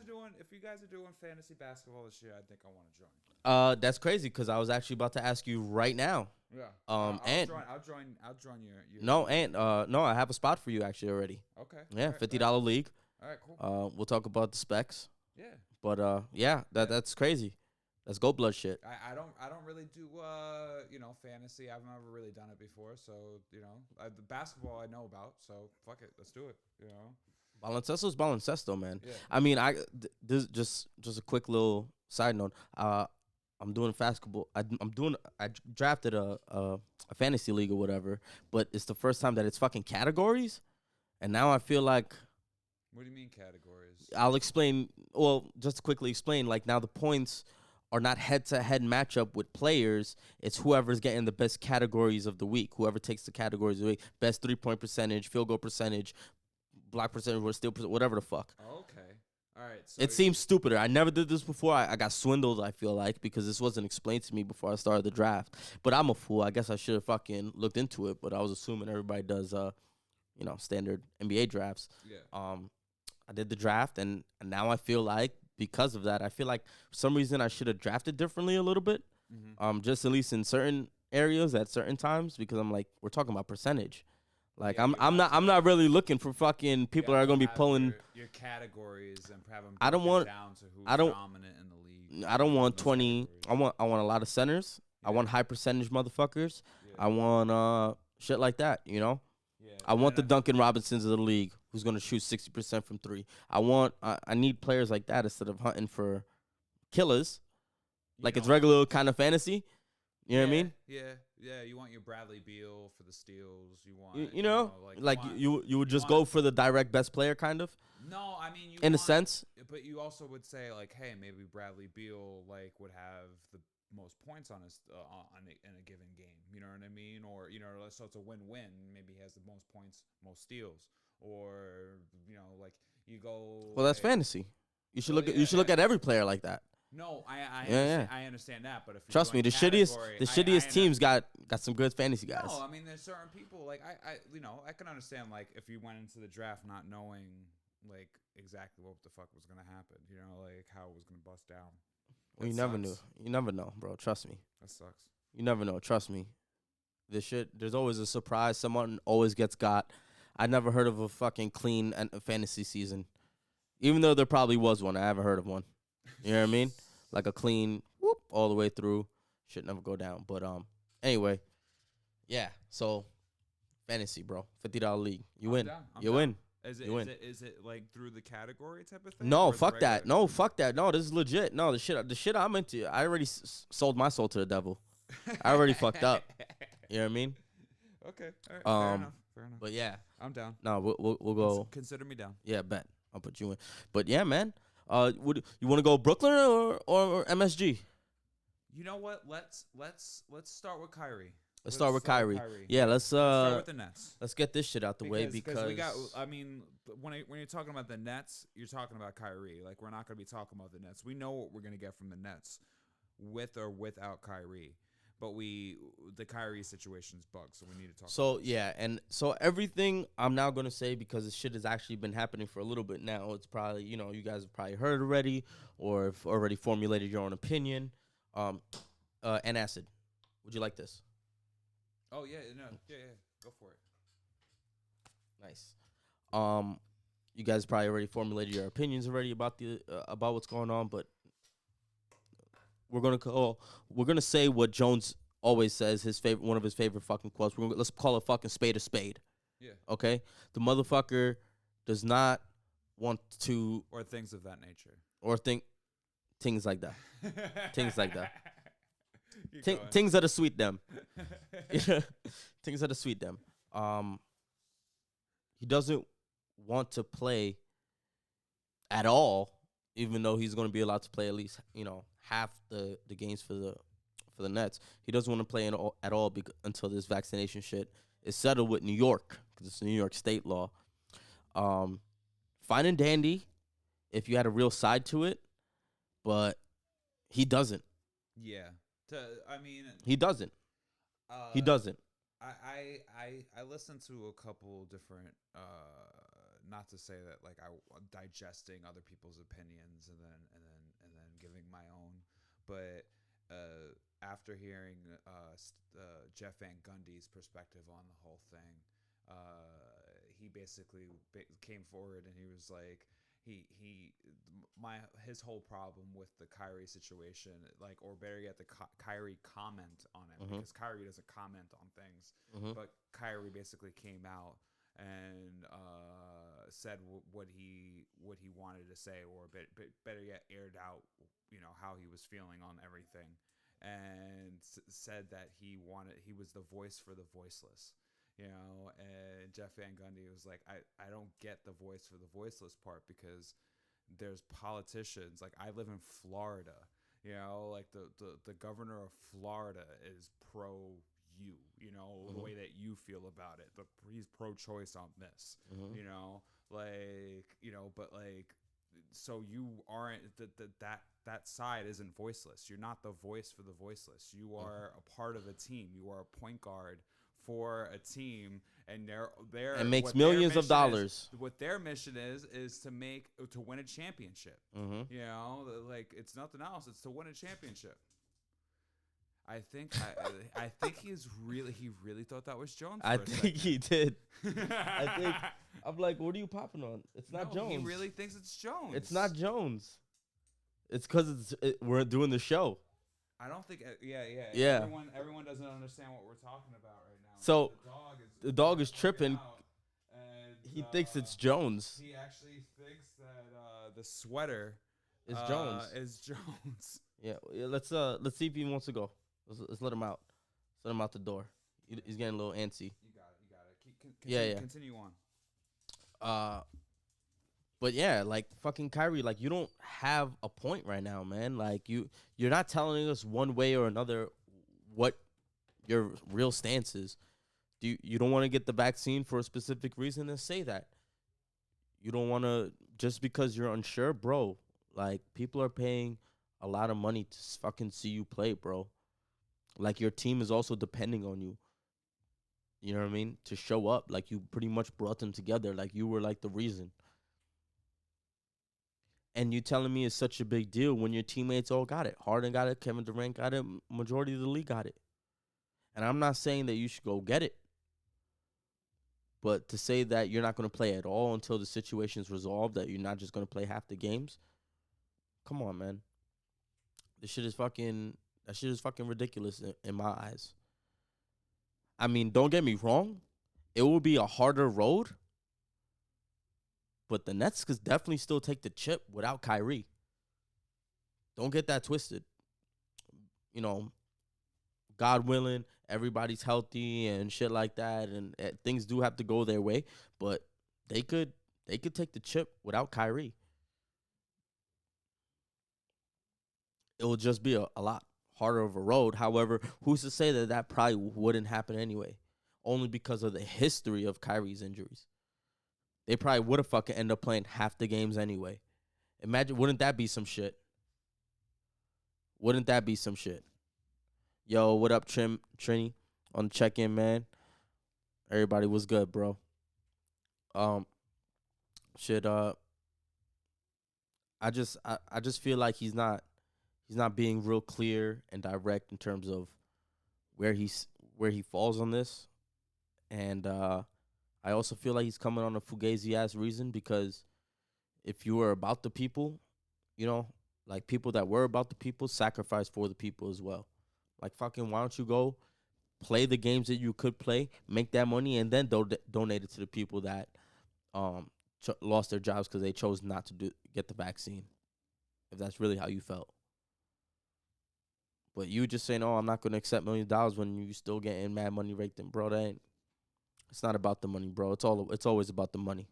[SPEAKER 2] are doing fantasy basketball this year, I think I want to join.
[SPEAKER 1] That's crazy because I was actually about to ask you right now.
[SPEAKER 2] Yeah.
[SPEAKER 1] I'll
[SPEAKER 2] join your.
[SPEAKER 1] No, no, I have a spot for you actually already.
[SPEAKER 2] Okay.
[SPEAKER 1] Yeah, $50 league.
[SPEAKER 2] All right, cool.
[SPEAKER 1] We'll talk about the specs.
[SPEAKER 2] Yeah.
[SPEAKER 1] But yeah, that's crazy. That's gold blood shit.
[SPEAKER 2] I don't really do fantasy. I've never really done it before, so the basketball I know about. So fuck it, let's do it.
[SPEAKER 1] Baloncesto's baloncesto, man.
[SPEAKER 2] Yeah.
[SPEAKER 1] I mean, this just a quick little side note. I'm doing basketball. I drafted a fantasy league or whatever, but it's the first time that it's fucking categories, and now I feel like.
[SPEAKER 2] What do you mean categories?
[SPEAKER 1] I'll explain. Well, just to quickly explain, like now the points are not head-to-head matchup with players. It's whoever's getting the best categories of the week. Whoever takes the categories of the week. Best 3-point percentage, field goal percentage, block percentage, or steal percentage, whatever the fuck.
[SPEAKER 2] Okay. All right. So
[SPEAKER 1] It seems stupider. I never did this before. I got swindled, I feel like, because this wasn't explained to me before I started the draft. But I'm a fool. I guess I should have fucking looked into it, but I was assuming everybody does, standard NBA drafts.
[SPEAKER 2] Yeah.
[SPEAKER 1] I did the draft, and now I feel like, because of that, I feel like for some reason I should have drafted differently a little bit, just at least in certain areas at certain times, because I'm like, we're talking about percentage. Like
[SPEAKER 2] Yeah,
[SPEAKER 1] I'm not really looking for fucking people that are gonna be pulling
[SPEAKER 2] your categories and have them
[SPEAKER 1] I don't want
[SPEAKER 2] down to who's
[SPEAKER 1] I don't
[SPEAKER 2] dominant in the league.
[SPEAKER 1] I don't want
[SPEAKER 2] Those
[SPEAKER 1] 20.
[SPEAKER 2] categories.
[SPEAKER 1] I want a lot of centers. I want high percentage motherfuckers. I want shit like that.
[SPEAKER 2] Yeah.
[SPEAKER 1] I want the Duncan Robinsons of the league who's gonna shoot 60% from three. I need players like that instead of hunting for killers. Like it's regular kind of fantasy. You know what I mean?
[SPEAKER 2] Yeah. You want your Bradley Beal for the steals. You want
[SPEAKER 1] you would just go for the direct best player kind of.
[SPEAKER 2] No, I mean
[SPEAKER 1] in a sense.
[SPEAKER 2] But you also would say like, hey, maybe Bradley Beal would have the most points on his in a given game. You know what I mean? Or so it's a win-win. Maybe he has the most points, most steals, or you go.
[SPEAKER 1] Well, that's fantasy. You should look at every player like that.
[SPEAKER 2] No, I understand that, but if you're
[SPEAKER 1] trust me, the shittiest teams got some good fantasy guys.
[SPEAKER 2] No, I mean there's certain people I can understand if you went into the draft not knowing exactly what the fuck was gonna happen, how it was gonna bust down.
[SPEAKER 1] Well, you never knew. You never know, bro. Trust me.
[SPEAKER 2] That sucks.
[SPEAKER 1] You never know. Trust me. There's always a surprise. Someone always gets got. I never heard of a fucking clean fantasy season, even though there probably was one. I haven't heard of one. You know what I mean? Like a clean whoop all the way through. Should never go down. But anyway, yeah. So fantasy, bro. $50 league. You win. You win.
[SPEAKER 2] Is it through the category type of thing?
[SPEAKER 1] No, fuck that. No, fuck that. No, this is legit. No, the shit I'm into. I already sold my soul to the devil. I already fucked up. You know what I mean?
[SPEAKER 2] Okay. All right. Fair enough.
[SPEAKER 1] But yeah,
[SPEAKER 2] I'm down.
[SPEAKER 1] no, we'll go.
[SPEAKER 2] Consider me down.
[SPEAKER 1] Yeah, bet. I'll put you in. But yeah, man. Would you want to go Brooklyn or MSG?
[SPEAKER 2] You know what? Let's start with Kyrie.
[SPEAKER 1] Let's start with Kyrie. Yeah, let's
[SPEAKER 2] start with the Nets.
[SPEAKER 1] Let's get this shit out the way because
[SPEAKER 2] we got. I mean, when you're talking about the Nets, you're talking about Kyrie. We're not going to be talking about the Nets. We know what we're going to get from the Nets, with or without Kyrie. But the Kyrie situation's bugged, so we need to talk.
[SPEAKER 1] So yeah, and so everything I'm now gonna say, because this shit has actually been happening for a little bit now. It's probably you guys have probably heard already, or have already formulated your own opinion. Ant Acid, would you like this?
[SPEAKER 2] Oh yeah, go for it.
[SPEAKER 1] Nice. You guys probably already formulated your opinions already about about what's going on, but we're gonna say what Jones always says, one of his favorite fucking quotes. Let's call a fucking spade a spade.
[SPEAKER 2] Yeah.
[SPEAKER 1] Okay? The motherfucker does not want to
[SPEAKER 2] or things of that nature.
[SPEAKER 1] Or things like that. Things like that. Things that are sweet them. Things that are sweet them. He doesn't want to play at all, even though he's going to be allowed to play at least, half the games for the Nets. He doesn't want to play at all until this vaccination shit is settled with New York, because it's New York state law. Fine and dandy if you had a real side to it, but he doesn't.
[SPEAKER 2] Yeah.
[SPEAKER 1] He doesn't. He doesn't.
[SPEAKER 2] I listened to a couple different not to say that like I'm digesting other people's opinions and then giving my own, but after hearing Jeff Van Gundy's perspective on the whole thing, he basically came forward and he was like, his whole problem with the Kyrie situation, like, or better yet, the Kyrie comment on it, because Kyrie doesn't comment on things, but Kyrie basically came out and said what he wanted to say, or better yet, aired out, how he was feeling on everything, and said that he was the voice for the voiceless. And Jeff Van Gundy was like, I don't get the voice for the voiceless part, because there's politicians, like, I live in Florida, like the governor of Florida is pro you, the way that you feel about it. He's pro-choice on this, but like, so you aren't that side isn't voiceless. You're not the voice for the voiceless. You are a part of a team. You are a point guard for a team, and they're
[SPEAKER 1] and makes millions of dollars.
[SPEAKER 2] What their mission is to win a championship. Like, it's nothing else. It's to win a championship. I think he really thought that was Jones.
[SPEAKER 1] I think he did. I'm like, what are you popping on? It's not Jones.
[SPEAKER 2] He really thinks it's Jones.
[SPEAKER 1] It's not Jones. It's because we're doing the show.
[SPEAKER 2] I don't think. Yeah. Everyone doesn't understand what we're talking about right now.
[SPEAKER 1] So the dog is tripping. He thinks it's Jones.
[SPEAKER 2] He actually thinks that the sweater
[SPEAKER 1] is Jones. Yeah. Let's see if he wants to go. Let's let him out. Let him out the door. He's getting a little antsy.
[SPEAKER 2] You got it. Continue on.
[SPEAKER 1] But yeah, like, fucking Kyrie, like, you don't have a point right now, man. Like, you're not telling us one way or another what your real stance is. You don't want to get the vaccine for a specific reason, then say that. You don't want to, just because you're unsure, bro. Like, people are paying a lot of money to fucking see you play, bro. Like, your team is also depending on you. You know what I mean? To show up. Like, you pretty much brought them together. Like, you were, like, the reason. And you telling me it's such a big deal when your teammates all got it. Harden got it. Kevin Durant got it. Majority of the league got it. And I'm not saying that you should go get it. But to say that you're not going to play at all until the situation's resolved, that you're not just going to play half the games, come on, man. That shit is fucking ridiculous in my eyes. I mean, don't get me wrong. It will be a harder road. But the Nets could definitely still take the chip without Kyrie. Don't get that twisted. God willing, everybody's healthy and shit like that, and things do have to go their way. But they could take the chip without Kyrie. It will just be a lot harder of a road. However, who's to say that probably wouldn't happen anyway? Only because of the history of Kyrie's injuries. They probably would have fucking ended up playing half the games anyway. Imagine, wouldn't that be some shit? Wouldn't that be some shit? Yo, what up, Trini? On the check-in, man. Everybody was good, bro. I just feel like he's not being real clear and direct in terms of where he falls on this. And I also feel like he's coming on a fugazi-ass reason, because if you were about the people, like, people that were about the people sacrifice for the people as well. Like, fucking, why don't you go play the games that you could play, make that money, and then donate it to the people that lost their jobs because they chose not to get the vaccine, if that's really how you felt. But you just saying, I'm not going to accept $1 million when you still getting mad money raked in, bro. It's not about the money, bro. It's always about the money.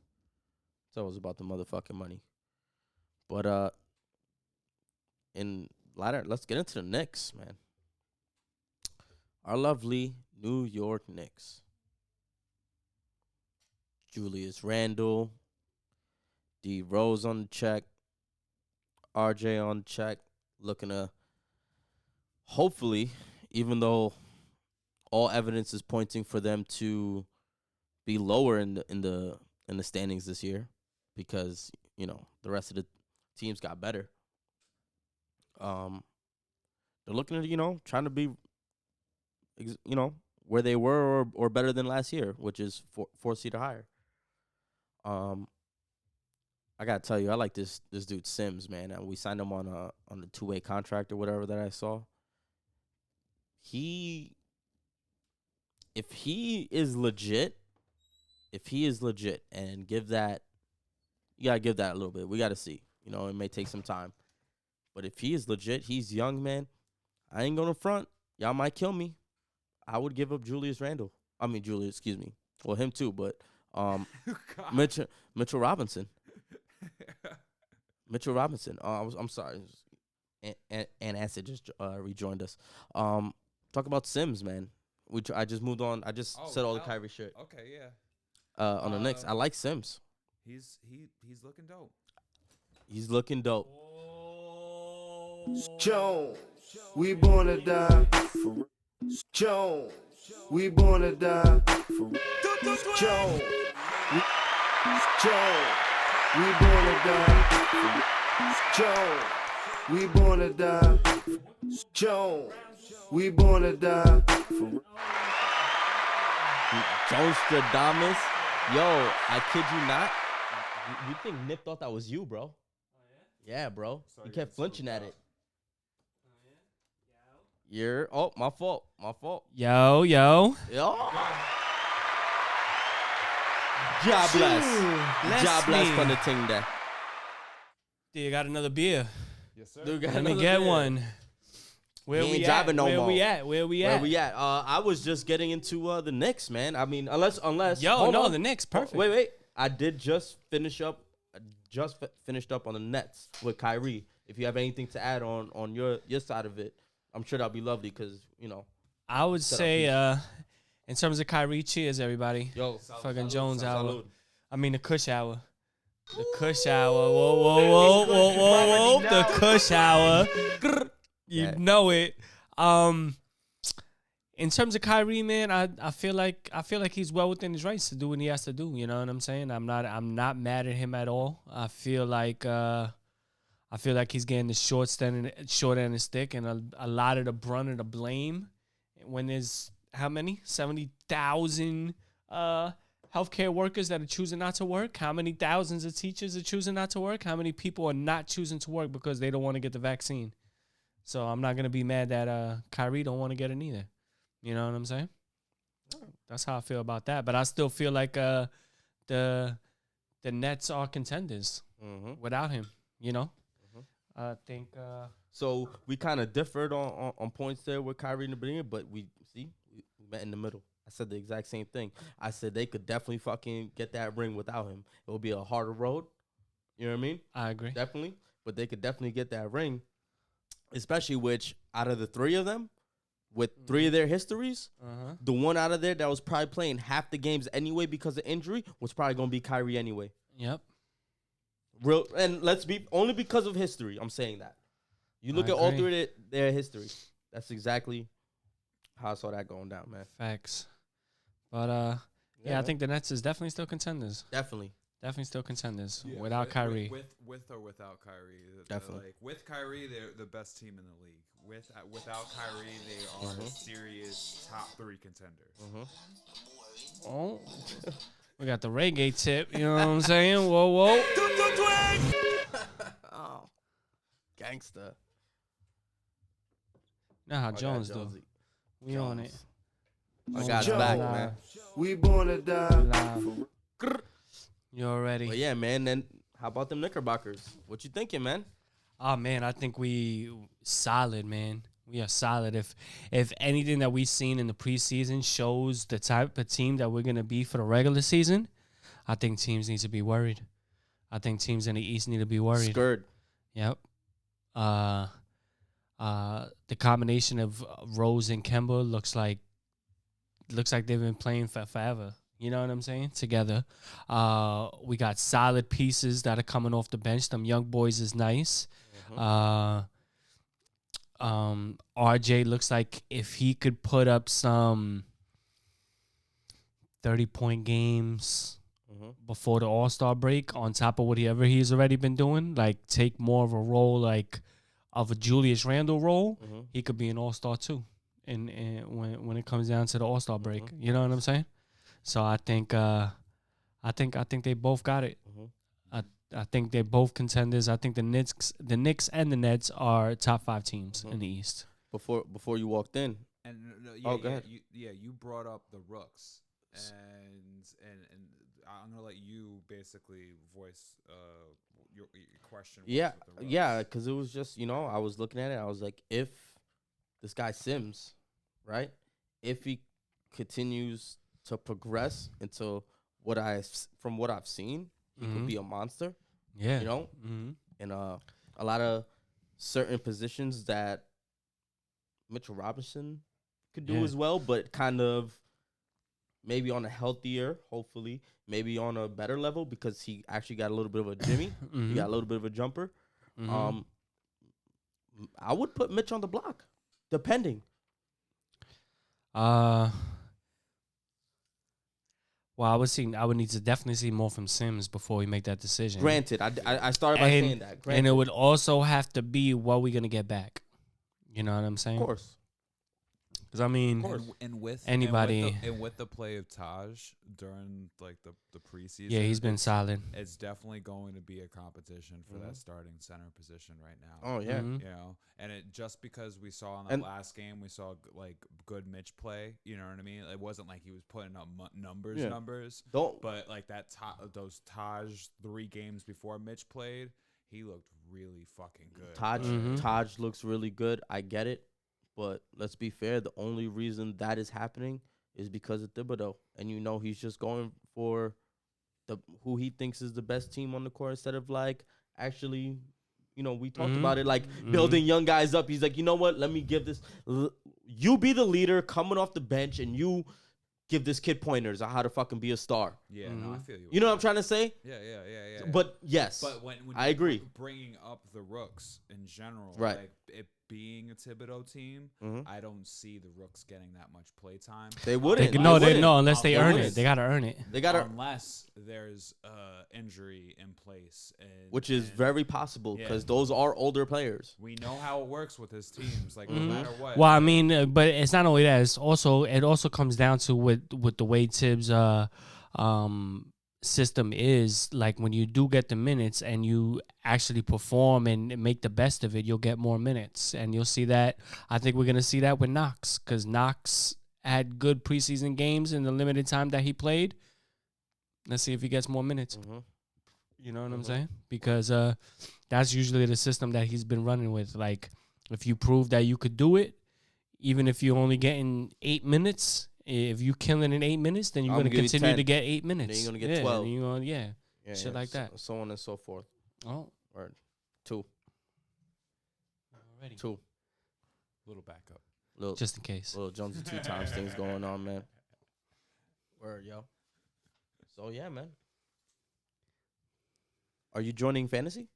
[SPEAKER 1] It's always about the motherfucking money. But let's get into the Knicks, man. Our lovely New York Knicks. Julius Randle, D Rose on the check, RJ on the check, looking to hopefully, even though all evidence is pointing for them to be lower in the in the standings this year because, the rest of the teams got better. They're looking at, trying to be, where they were or better than last year, which is 4 seed or higher. I gotta tell you, I like this dude Sims, man. And we signed him on a 2-way contract or whatever that I saw. If he is legit, and you gotta give that a little bit. We gotta see. It may take some time, but if he is legit, he's young, man. I ain't gonna front. Y'all might kill me. I would give up Julius, excuse me. Well, him too, but Mitchell Robinson. Mitchell Robinson. I'm sorry. Ant Acid just rejoined us. Talk about Sims, man. I just moved on. I just said all the Kyrie shit.
[SPEAKER 2] Okay, yeah.
[SPEAKER 1] On the Knicks, I like Sims.
[SPEAKER 2] He's looking dope.
[SPEAKER 1] He's looking dope.
[SPEAKER 3] Jones, we born to die. Jones, we born to die. Jones, we born to die. Jones, we born to die. Jones, we born to die.
[SPEAKER 1] Jones Stradamus. Yo, I kid you not. You think Nip thought that was you, bro? Oh, yeah? Yeah, bro.
[SPEAKER 2] Sorry,
[SPEAKER 1] he kept flinching at it.
[SPEAKER 6] Oh,
[SPEAKER 1] You're my fault.
[SPEAKER 6] Yo.
[SPEAKER 1] Yo. God bless. God bless from the team there.
[SPEAKER 6] You got another beer?
[SPEAKER 2] Yes, sir.
[SPEAKER 6] Let me get one. Where
[SPEAKER 1] He ain't
[SPEAKER 6] we
[SPEAKER 1] driving
[SPEAKER 6] at?
[SPEAKER 1] no
[SPEAKER 6] Where
[SPEAKER 1] more.
[SPEAKER 6] we at?
[SPEAKER 1] Where we at? I was just getting into the Knicks, man. I mean, unless.
[SPEAKER 6] Yo,
[SPEAKER 1] hold
[SPEAKER 6] no,
[SPEAKER 1] on.
[SPEAKER 6] the Knicks, perfect.
[SPEAKER 1] Wait. I did just finish up. Finished up on the Nets with Kyrie. If you have anything to add on your side of it, I'm sure that'll be lovely because
[SPEAKER 6] I would say, in terms of Kyrie, cheers, everybody.
[SPEAKER 1] Yo,
[SPEAKER 6] Fucking Jones hour.
[SPEAKER 1] salute.
[SPEAKER 6] I mean, the Kush hour. The Kush hour. Whoa. The Kush hour. You know it. In terms of Kyrie, man, I feel like he's well within his rights to do what he has to do. You know what I'm saying? I'm not mad at him at all. I feel like he's getting the short end of the stick, and a lot of the brunt of the blame when there's how many 70,000 healthcare workers that are choosing not to work. How many thousands of teachers are choosing not to work? How many people are not choosing to work because they don't want to get the vaccine? So I'm not gonna be mad that Kyrie don't want to get it either. You know what I'm saying? That's how I feel about that. But I still feel like the Nets are contenders without him. I think.
[SPEAKER 1] So we kind of differed on points there with Kyrie in the beginning, but we met in the middle. I said the exact same thing. I said they could definitely fucking get that ring without him. It will be a harder road. You know what I mean?
[SPEAKER 6] I agree.
[SPEAKER 1] Definitely. But they could definitely get that ring, especially which out of the three of them, with three of their histories, the one out of there that was probably playing half the games anyway because of injury was probably going to be Kyrie anyway.
[SPEAKER 6] Yep.
[SPEAKER 1] And let's be only because of history. I'm saying that. You look at all three of their history. That's exactly how I saw that going down, man.
[SPEAKER 6] Facts. But I think the Nets is definitely still contenders.
[SPEAKER 1] Definitely
[SPEAKER 6] still contenders without Kyrie.
[SPEAKER 2] With or without Kyrie.
[SPEAKER 1] Definitely.
[SPEAKER 2] Like with Kyrie, they're the best team in the league. Without Kyrie, they are a serious top 3 contender.
[SPEAKER 6] Oh, we got the reggae tip. You know what I'm saying? Whoa.
[SPEAKER 1] Oh, gangster.
[SPEAKER 6] Know how Jones do. We on it.
[SPEAKER 1] I got his back, man.
[SPEAKER 3] We born to die.
[SPEAKER 6] You already.
[SPEAKER 1] But yeah, man. Then how about them Knickerbockers? What you thinking, man?
[SPEAKER 6] Oh man, I think we solid, man. We are solid. If anything that we've seen in the preseason shows the type of team that we're gonna be for the regular season, I think teams need to be worried. I think teams in the East need to be worried.
[SPEAKER 1] Scared.
[SPEAKER 6] Yep. The combination of Rose and Kemba looks like they've been playing for forever. You know what I'm saying? Together. We got solid pieces that are coming off the bench. Them young boys is nice. RJ looks like if he could put up some 30-point games, before the All-Star break, on top of whatever he's already been doing, like take more of a role like of a Julius Randle role, he could be an All-Star too. And when it comes down to the All-Star break, you know what I'm saying? So I think they both got it. I think they're both contenders. I think the Knicks and the Nets are top 5 teams in the East.
[SPEAKER 1] Before you walked in,
[SPEAKER 2] And
[SPEAKER 1] go ahead.
[SPEAKER 2] You brought up the Rooks, and I'm gonna let you basically voice your question.
[SPEAKER 1] Yeah,
[SPEAKER 2] with the Rooks.
[SPEAKER 1] yeah, because it was just, I was looking at it. I was like, if this guy Sims, right, if he continues to progress into from what I've seen, he could be a monster.
[SPEAKER 6] Yeah,
[SPEAKER 1] in a lot of certain positions that Mitchell Robinson could do as well, but kind of maybe on a healthier, hopefully, maybe on a better level, because he actually got a little bit of a Jimmy. He got a little bit of a jumper. I would put Mitch on the block, depending.
[SPEAKER 6] Well, I would need to definitely see more from Sims before we make that decision.
[SPEAKER 1] Granted, I started by saying that. Granted.
[SPEAKER 6] And it would also have to be what we're going to get back. You know what I'm saying?
[SPEAKER 1] Of course.
[SPEAKER 6] Because, I mean,
[SPEAKER 2] and with
[SPEAKER 6] anybody.
[SPEAKER 2] And with the play of Taj during, like, the preseason.
[SPEAKER 6] Yeah, he's been solid.
[SPEAKER 2] It's definitely going to be a competition for that starting center position right now.
[SPEAKER 1] Oh, yeah.
[SPEAKER 2] And it just because we saw in the last game, we saw, like, good Mitch play. You know what I mean? It wasn't like he was putting up numbers. But, like, those Taj 3 games before Mitch played, he looked really fucking good.
[SPEAKER 1] Taj looks really good. I get it. But let's be fair, the only reason that is happening is because of Thibodeau. And he's just going for who he thinks is the best team on the court instead of, like, actually, we talked about it, like, building young guys up. He's like, you know what, let me give this. You be the leader coming off the bench, and you give this kid pointers on how to fucking be a star.
[SPEAKER 2] Yeah, no, I feel you.
[SPEAKER 1] You know what I'm trying to say?
[SPEAKER 2] Yeah.
[SPEAKER 1] But, yes,
[SPEAKER 2] but when
[SPEAKER 1] I agree.
[SPEAKER 2] Bringing up the Rooks in general,
[SPEAKER 1] right.
[SPEAKER 2] Like, it being a Thibodeau team, I don't see the Rooks getting that much play time.
[SPEAKER 1] They wouldn't.
[SPEAKER 6] Unless they earn it. They got to earn it.
[SPEAKER 2] Unless there's injury in place.
[SPEAKER 1] Which is very possible because those are older players.
[SPEAKER 2] We know how it works with his teams, like no matter what.
[SPEAKER 6] Well, I mean, but it's not only that. It also comes down to with the way Tibbs' system is, like, when you do get the minutes and you actually perform and make the best of it, you'll get more minutes. And you'll see that. I think we're going to see that with Knox, because Knox had good preseason games in the limited time that he played. Let's see if he gets more minutes. You know what I'm saying? Because that's usually the system that he's been running with. Like, if you prove that you could do it, even if you're only getting 8 minutes, if you killing in 8 minutes, then you're going to continue to get 8 minutes.
[SPEAKER 1] Then you're going to get 12.
[SPEAKER 6] You're gonna, shit like that.
[SPEAKER 1] So on and so forth.
[SPEAKER 6] Oh.
[SPEAKER 1] Or 2.
[SPEAKER 6] Already.
[SPEAKER 1] 2.
[SPEAKER 2] Little backup.
[SPEAKER 6] Just in case.
[SPEAKER 1] Little Jonesy 2 times things going on, man. Word, yo. So, yeah, man. Are you joining fantasy?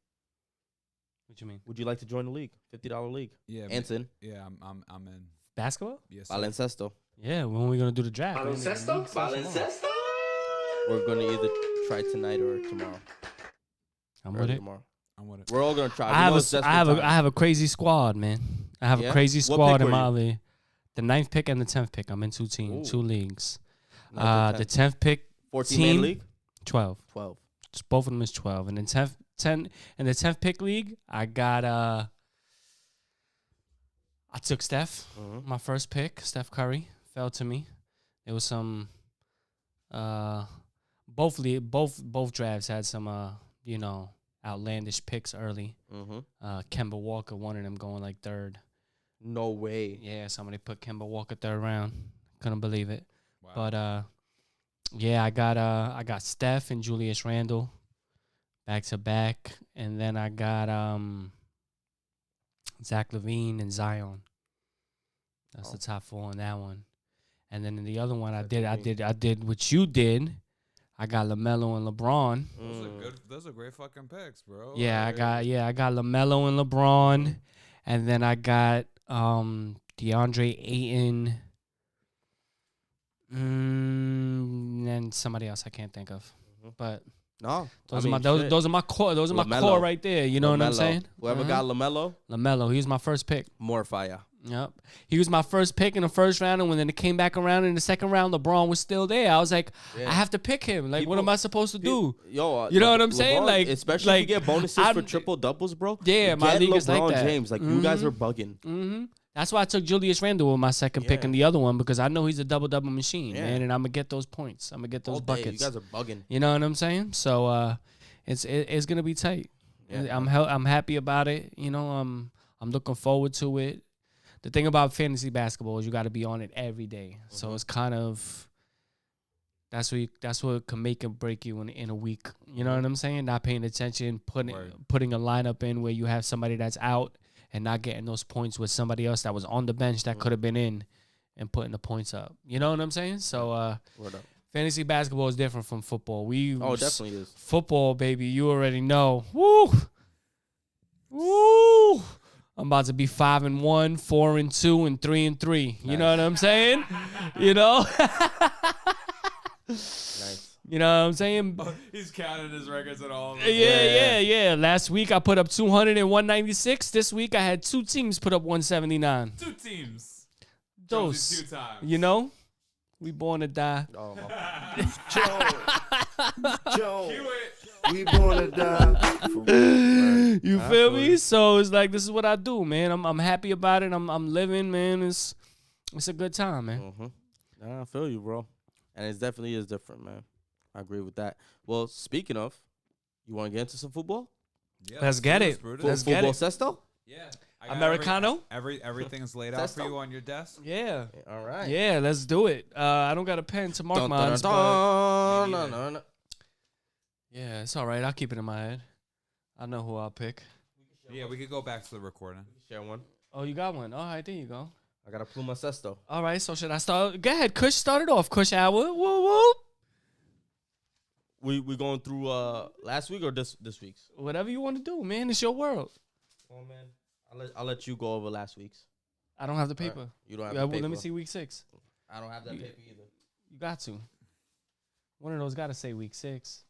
[SPEAKER 6] What you mean?
[SPEAKER 1] Would you like to join the league? $50 league.
[SPEAKER 2] Yeah.
[SPEAKER 1] Anson.
[SPEAKER 2] Yeah, I'm in.
[SPEAKER 6] Basketball?
[SPEAKER 2] Yes.
[SPEAKER 1] Baloncesto.
[SPEAKER 6] Yeah, when are we going to do the draft?
[SPEAKER 3] Baloncesto?
[SPEAKER 1] We're going to either try tonight or tomorrow.
[SPEAKER 6] I'm with it.
[SPEAKER 1] Tomorrow.
[SPEAKER 2] I'm with it.
[SPEAKER 1] We're all going to try.
[SPEAKER 6] I have a crazy squad, man. I have a crazy squad in my league. The 9th pick and the 10th pick. I'm in 2 teams, 2 leagues. The 10th pick
[SPEAKER 1] 14-man league?
[SPEAKER 6] 12.
[SPEAKER 1] 12.
[SPEAKER 6] Just both of them is 12. And then 10 in the 10th pick league, I got I took Steph, my first pick, Steph Curry, fell to me. There was some both drafts had some outlandish picks early. Kemba Walker, one of them going like 3rd.
[SPEAKER 1] No way.
[SPEAKER 6] Yeah, somebody put Kemba Walker 3rd round. Couldn't believe it.
[SPEAKER 2] Wow.
[SPEAKER 6] But I got Steph and Julius Randle back to back, and then I got Zach LaVine and Zion. That's the top 4 on that one. And then in the other one, I did what you did. I got LaMelo and LeBron.
[SPEAKER 2] Those are great fucking picks, bro.
[SPEAKER 6] Yeah, I got LaMelo and LeBron, and then I got DeAndre Ayton, and somebody else I can't think of. But
[SPEAKER 1] No,
[SPEAKER 6] those are my core. Those are my core right there. You know what I'm saying?
[SPEAKER 1] Whoever got
[SPEAKER 6] LaMelo, he was my first pick.
[SPEAKER 1] more fire.
[SPEAKER 6] Yep. He was my first pick in the first round, and when it came back around in the second round, LeBron was still there. I was like, I have to pick him. Like, what am I supposed to do?
[SPEAKER 1] Yo,
[SPEAKER 6] you know what I'm saying?
[SPEAKER 1] LeBron,
[SPEAKER 6] Like,
[SPEAKER 1] especially if you get bonuses for triple doubles, bro.
[SPEAKER 6] Yeah, my league is like that.
[SPEAKER 1] James, like you guys are bugging.
[SPEAKER 6] Mm-hmm. That's why I took Julius Randle with my second pick and the other one, because I know he's a double machine, man, and I'm gonna get those points. I'm gonna get those buckets.
[SPEAKER 1] You guys are bugging.
[SPEAKER 6] You know what I'm saying? So it's gonna be tight. Yeah. I'm happy about it. You know, I'm looking forward to it. The thing about fantasy basketball is you got to be on it every day. Mm-hmm. So it's kind of that's what can make and break you in a week. You know what I'm saying? Not paying attention, putting a lineup in where you have somebody that's out and not getting those points with somebody else that was on the bench that could have been in and putting the points up. You know what I'm saying? So fantasy basketball is different from football.
[SPEAKER 1] It definitely is.
[SPEAKER 6] Football, baby, you already know. Woo! Woo! I'm about to be 5-1, 4-2, and 3-3. You know what I'm saying? You know?
[SPEAKER 1] Nice.
[SPEAKER 6] You know what I'm saying?
[SPEAKER 2] He's counting his records at all.
[SPEAKER 6] Yeah. Last week I put up 200 and 196. This week I had 2 teams put up 179.
[SPEAKER 2] 2 teams.
[SPEAKER 6] Those.
[SPEAKER 2] 2 times.
[SPEAKER 6] You know? We born to die.
[SPEAKER 1] Oh,
[SPEAKER 3] Joe. We born to die.
[SPEAKER 6] You feel me? So it's like, this is what I do, man. I'm happy about it. I'm living, man. It's a good time, man.
[SPEAKER 1] Mm-hmm. I feel you, bro. And it definitely is different, man. I agree with that. Well, speaking of, you want to get into some football?
[SPEAKER 2] Yeah,
[SPEAKER 6] let's get it. Let's get
[SPEAKER 1] football
[SPEAKER 6] it.
[SPEAKER 1] Sesto?
[SPEAKER 2] Yeah.
[SPEAKER 6] Americano?
[SPEAKER 2] Everything's laid out for you on your desk?
[SPEAKER 6] Yeah.
[SPEAKER 1] All right.
[SPEAKER 6] Yeah, let's do it. I don't got a pen to mark mine.
[SPEAKER 1] No.
[SPEAKER 6] Yeah, it's all right. I'll keep it in my head. I know who I'll pick.
[SPEAKER 2] Yeah, we could go back to the recording.
[SPEAKER 1] Share one.
[SPEAKER 6] Oh, you got one. All right, there you go.
[SPEAKER 1] I got a Pluma Sesto.
[SPEAKER 6] All right, so should I start? Go ahead, Kush. Start it off. Kush Hour. Woo woo.
[SPEAKER 1] We going through last week or this week's?
[SPEAKER 6] Whatever you want to do, man. It's your world.
[SPEAKER 1] Oh man, I'll let you go over last week's.
[SPEAKER 6] I don't have the paper.
[SPEAKER 1] Right. You don't have the paper.
[SPEAKER 6] Let me see week 6.
[SPEAKER 1] I don't have that paper either.
[SPEAKER 6] You got to. One of those got to say week 6.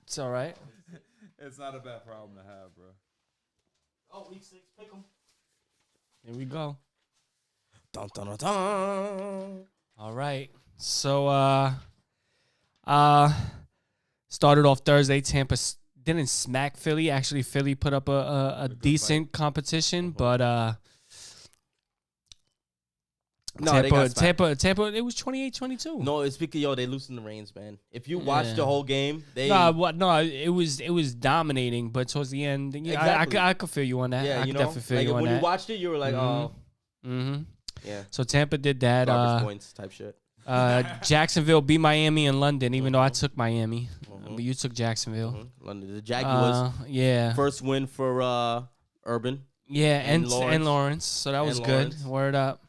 [SPEAKER 6] It's all right.
[SPEAKER 2] It's not a bad problem to have, bro.
[SPEAKER 1] Oh, week 6, pick 'em.
[SPEAKER 6] Here we go.
[SPEAKER 1] Dun, dun, dun, dun.
[SPEAKER 6] All right. So, started off Thursday. Tampa didn't smack Philly. Actually, Philly put up a decent competition, but Tampa, it was 28-22.
[SPEAKER 1] No, it's because they loosened the reins, man. If you watch the whole game,
[SPEAKER 6] it was dominating, but towards the end,
[SPEAKER 1] Exactly.
[SPEAKER 6] I could feel you on that.
[SPEAKER 1] Yeah,
[SPEAKER 6] I could definitely feel you on
[SPEAKER 1] when
[SPEAKER 6] that.
[SPEAKER 1] you watched it, you were like, yeah.
[SPEAKER 6] So Tampa did that.
[SPEAKER 1] Garbage points type shit.
[SPEAKER 6] Jacksonville beat Miami in London, even though I took Miami, but you took Jacksonville.
[SPEAKER 1] London, the Jaguars. First win for Urban.
[SPEAKER 6] Yeah, and Lawrence. So that was good. Word up.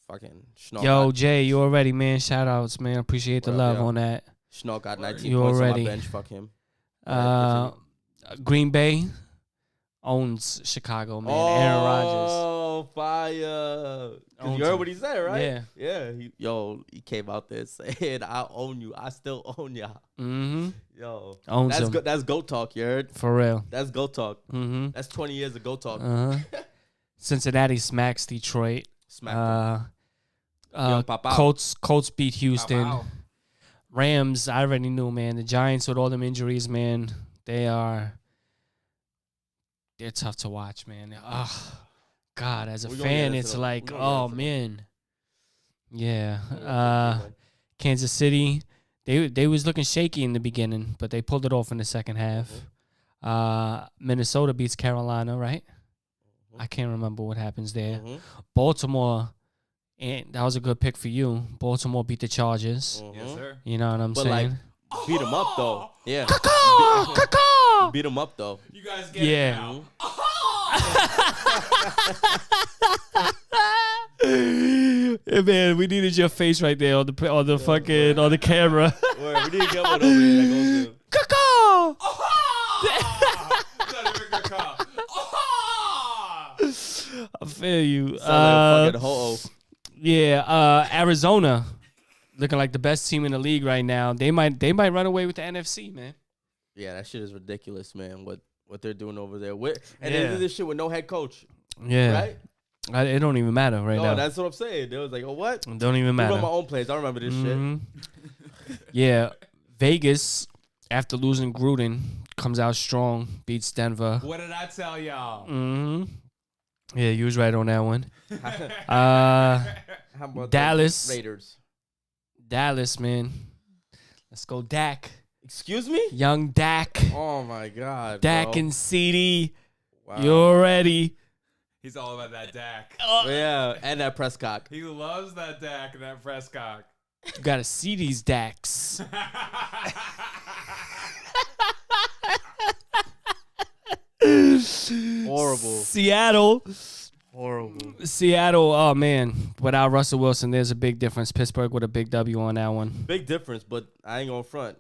[SPEAKER 1] Fucking Schnock.
[SPEAKER 6] Yo, Jay, you already, man. Shout outs, man. Appreciate the love on that.
[SPEAKER 1] Schnock got 19
[SPEAKER 6] you
[SPEAKER 1] points
[SPEAKER 6] already.
[SPEAKER 1] on my bench. Fuck him.
[SPEAKER 6] Green Bay owns Chicago, man. Aaron Rodgers.
[SPEAKER 1] Oh, fire. You heard what he said, right?
[SPEAKER 6] Yeah.
[SPEAKER 1] He came out there saying, I own you. I still own y'all.
[SPEAKER 6] Mm-hmm.
[SPEAKER 1] Yo.
[SPEAKER 6] Owns them.
[SPEAKER 1] That's GOAT talk, you heard?
[SPEAKER 6] For real.
[SPEAKER 1] That's GOAT talk.
[SPEAKER 6] Mm-hmm.
[SPEAKER 1] That's 20 years of GOAT talk.
[SPEAKER 6] Cincinnati smacks Detroit. Colts beat Houston.
[SPEAKER 1] Pow.
[SPEAKER 6] Rams, I already knew, man. The Giants with all them injuries, man, they're tough to watch, man. Oh, God, as a fan, it's like, oh, man. Yeah. Kansas City, they was looking shaky in the beginning, but they pulled it off in the second half. Minnesota beats Carolina, right? I can't remember what happens there. Baltimore, and that was a good pick for you. Baltimore beat the Chargers.
[SPEAKER 2] Yes, sir.
[SPEAKER 6] You know what I'm saying?
[SPEAKER 1] Like, beat them up, though. Yeah. Beat them up, though.
[SPEAKER 2] You guys get it now.
[SPEAKER 6] Hey, man, we needed your face right there on the camera.
[SPEAKER 1] Word, we need to get one over here that goes to
[SPEAKER 6] Caw-caw! feel you.
[SPEAKER 1] Sound like a fucking ho-oh.
[SPEAKER 6] Yeah, Arizona looking like the best team in the league right now. They might run away with the NFC, man.
[SPEAKER 1] Yeah, that shit is ridiculous, man. What they're doing over there. They
[SPEAKER 6] Yeah.
[SPEAKER 1] do this shit with no head coach.
[SPEAKER 6] Yeah.
[SPEAKER 1] Right?
[SPEAKER 6] It don't even matter right
[SPEAKER 1] No,
[SPEAKER 6] now.
[SPEAKER 1] that's what I'm saying. They was like, oh, what?
[SPEAKER 6] It don't even
[SPEAKER 1] I
[SPEAKER 6] matter.
[SPEAKER 1] run my own plays. I remember this shit.
[SPEAKER 6] Yeah, Vegas, after losing Gruden, comes out strong, beats Denver.
[SPEAKER 2] What did I tell y'all?
[SPEAKER 6] Yeah, you was right on that one.
[SPEAKER 1] How about
[SPEAKER 6] Dallas.
[SPEAKER 1] the Raiders?
[SPEAKER 6] Dallas, man. Let's go Dak.
[SPEAKER 1] Excuse me?
[SPEAKER 6] Young Dak.
[SPEAKER 1] Oh, my God,
[SPEAKER 6] Dak
[SPEAKER 1] bro.
[SPEAKER 6] and CD.
[SPEAKER 1] Wow.
[SPEAKER 6] You're ready.
[SPEAKER 2] He's all about that Dak.
[SPEAKER 1] Yeah, and that Prescott.
[SPEAKER 2] He loves that Dak and that Prescott.
[SPEAKER 6] You got to see these Daks.
[SPEAKER 1] Horrible.
[SPEAKER 6] Seattle.
[SPEAKER 1] Horrible.
[SPEAKER 6] Seattle, oh, man. Without Russell Wilson, there's a big difference. Pittsburgh with a big W on that one.
[SPEAKER 1] Big difference, but I ain't going front.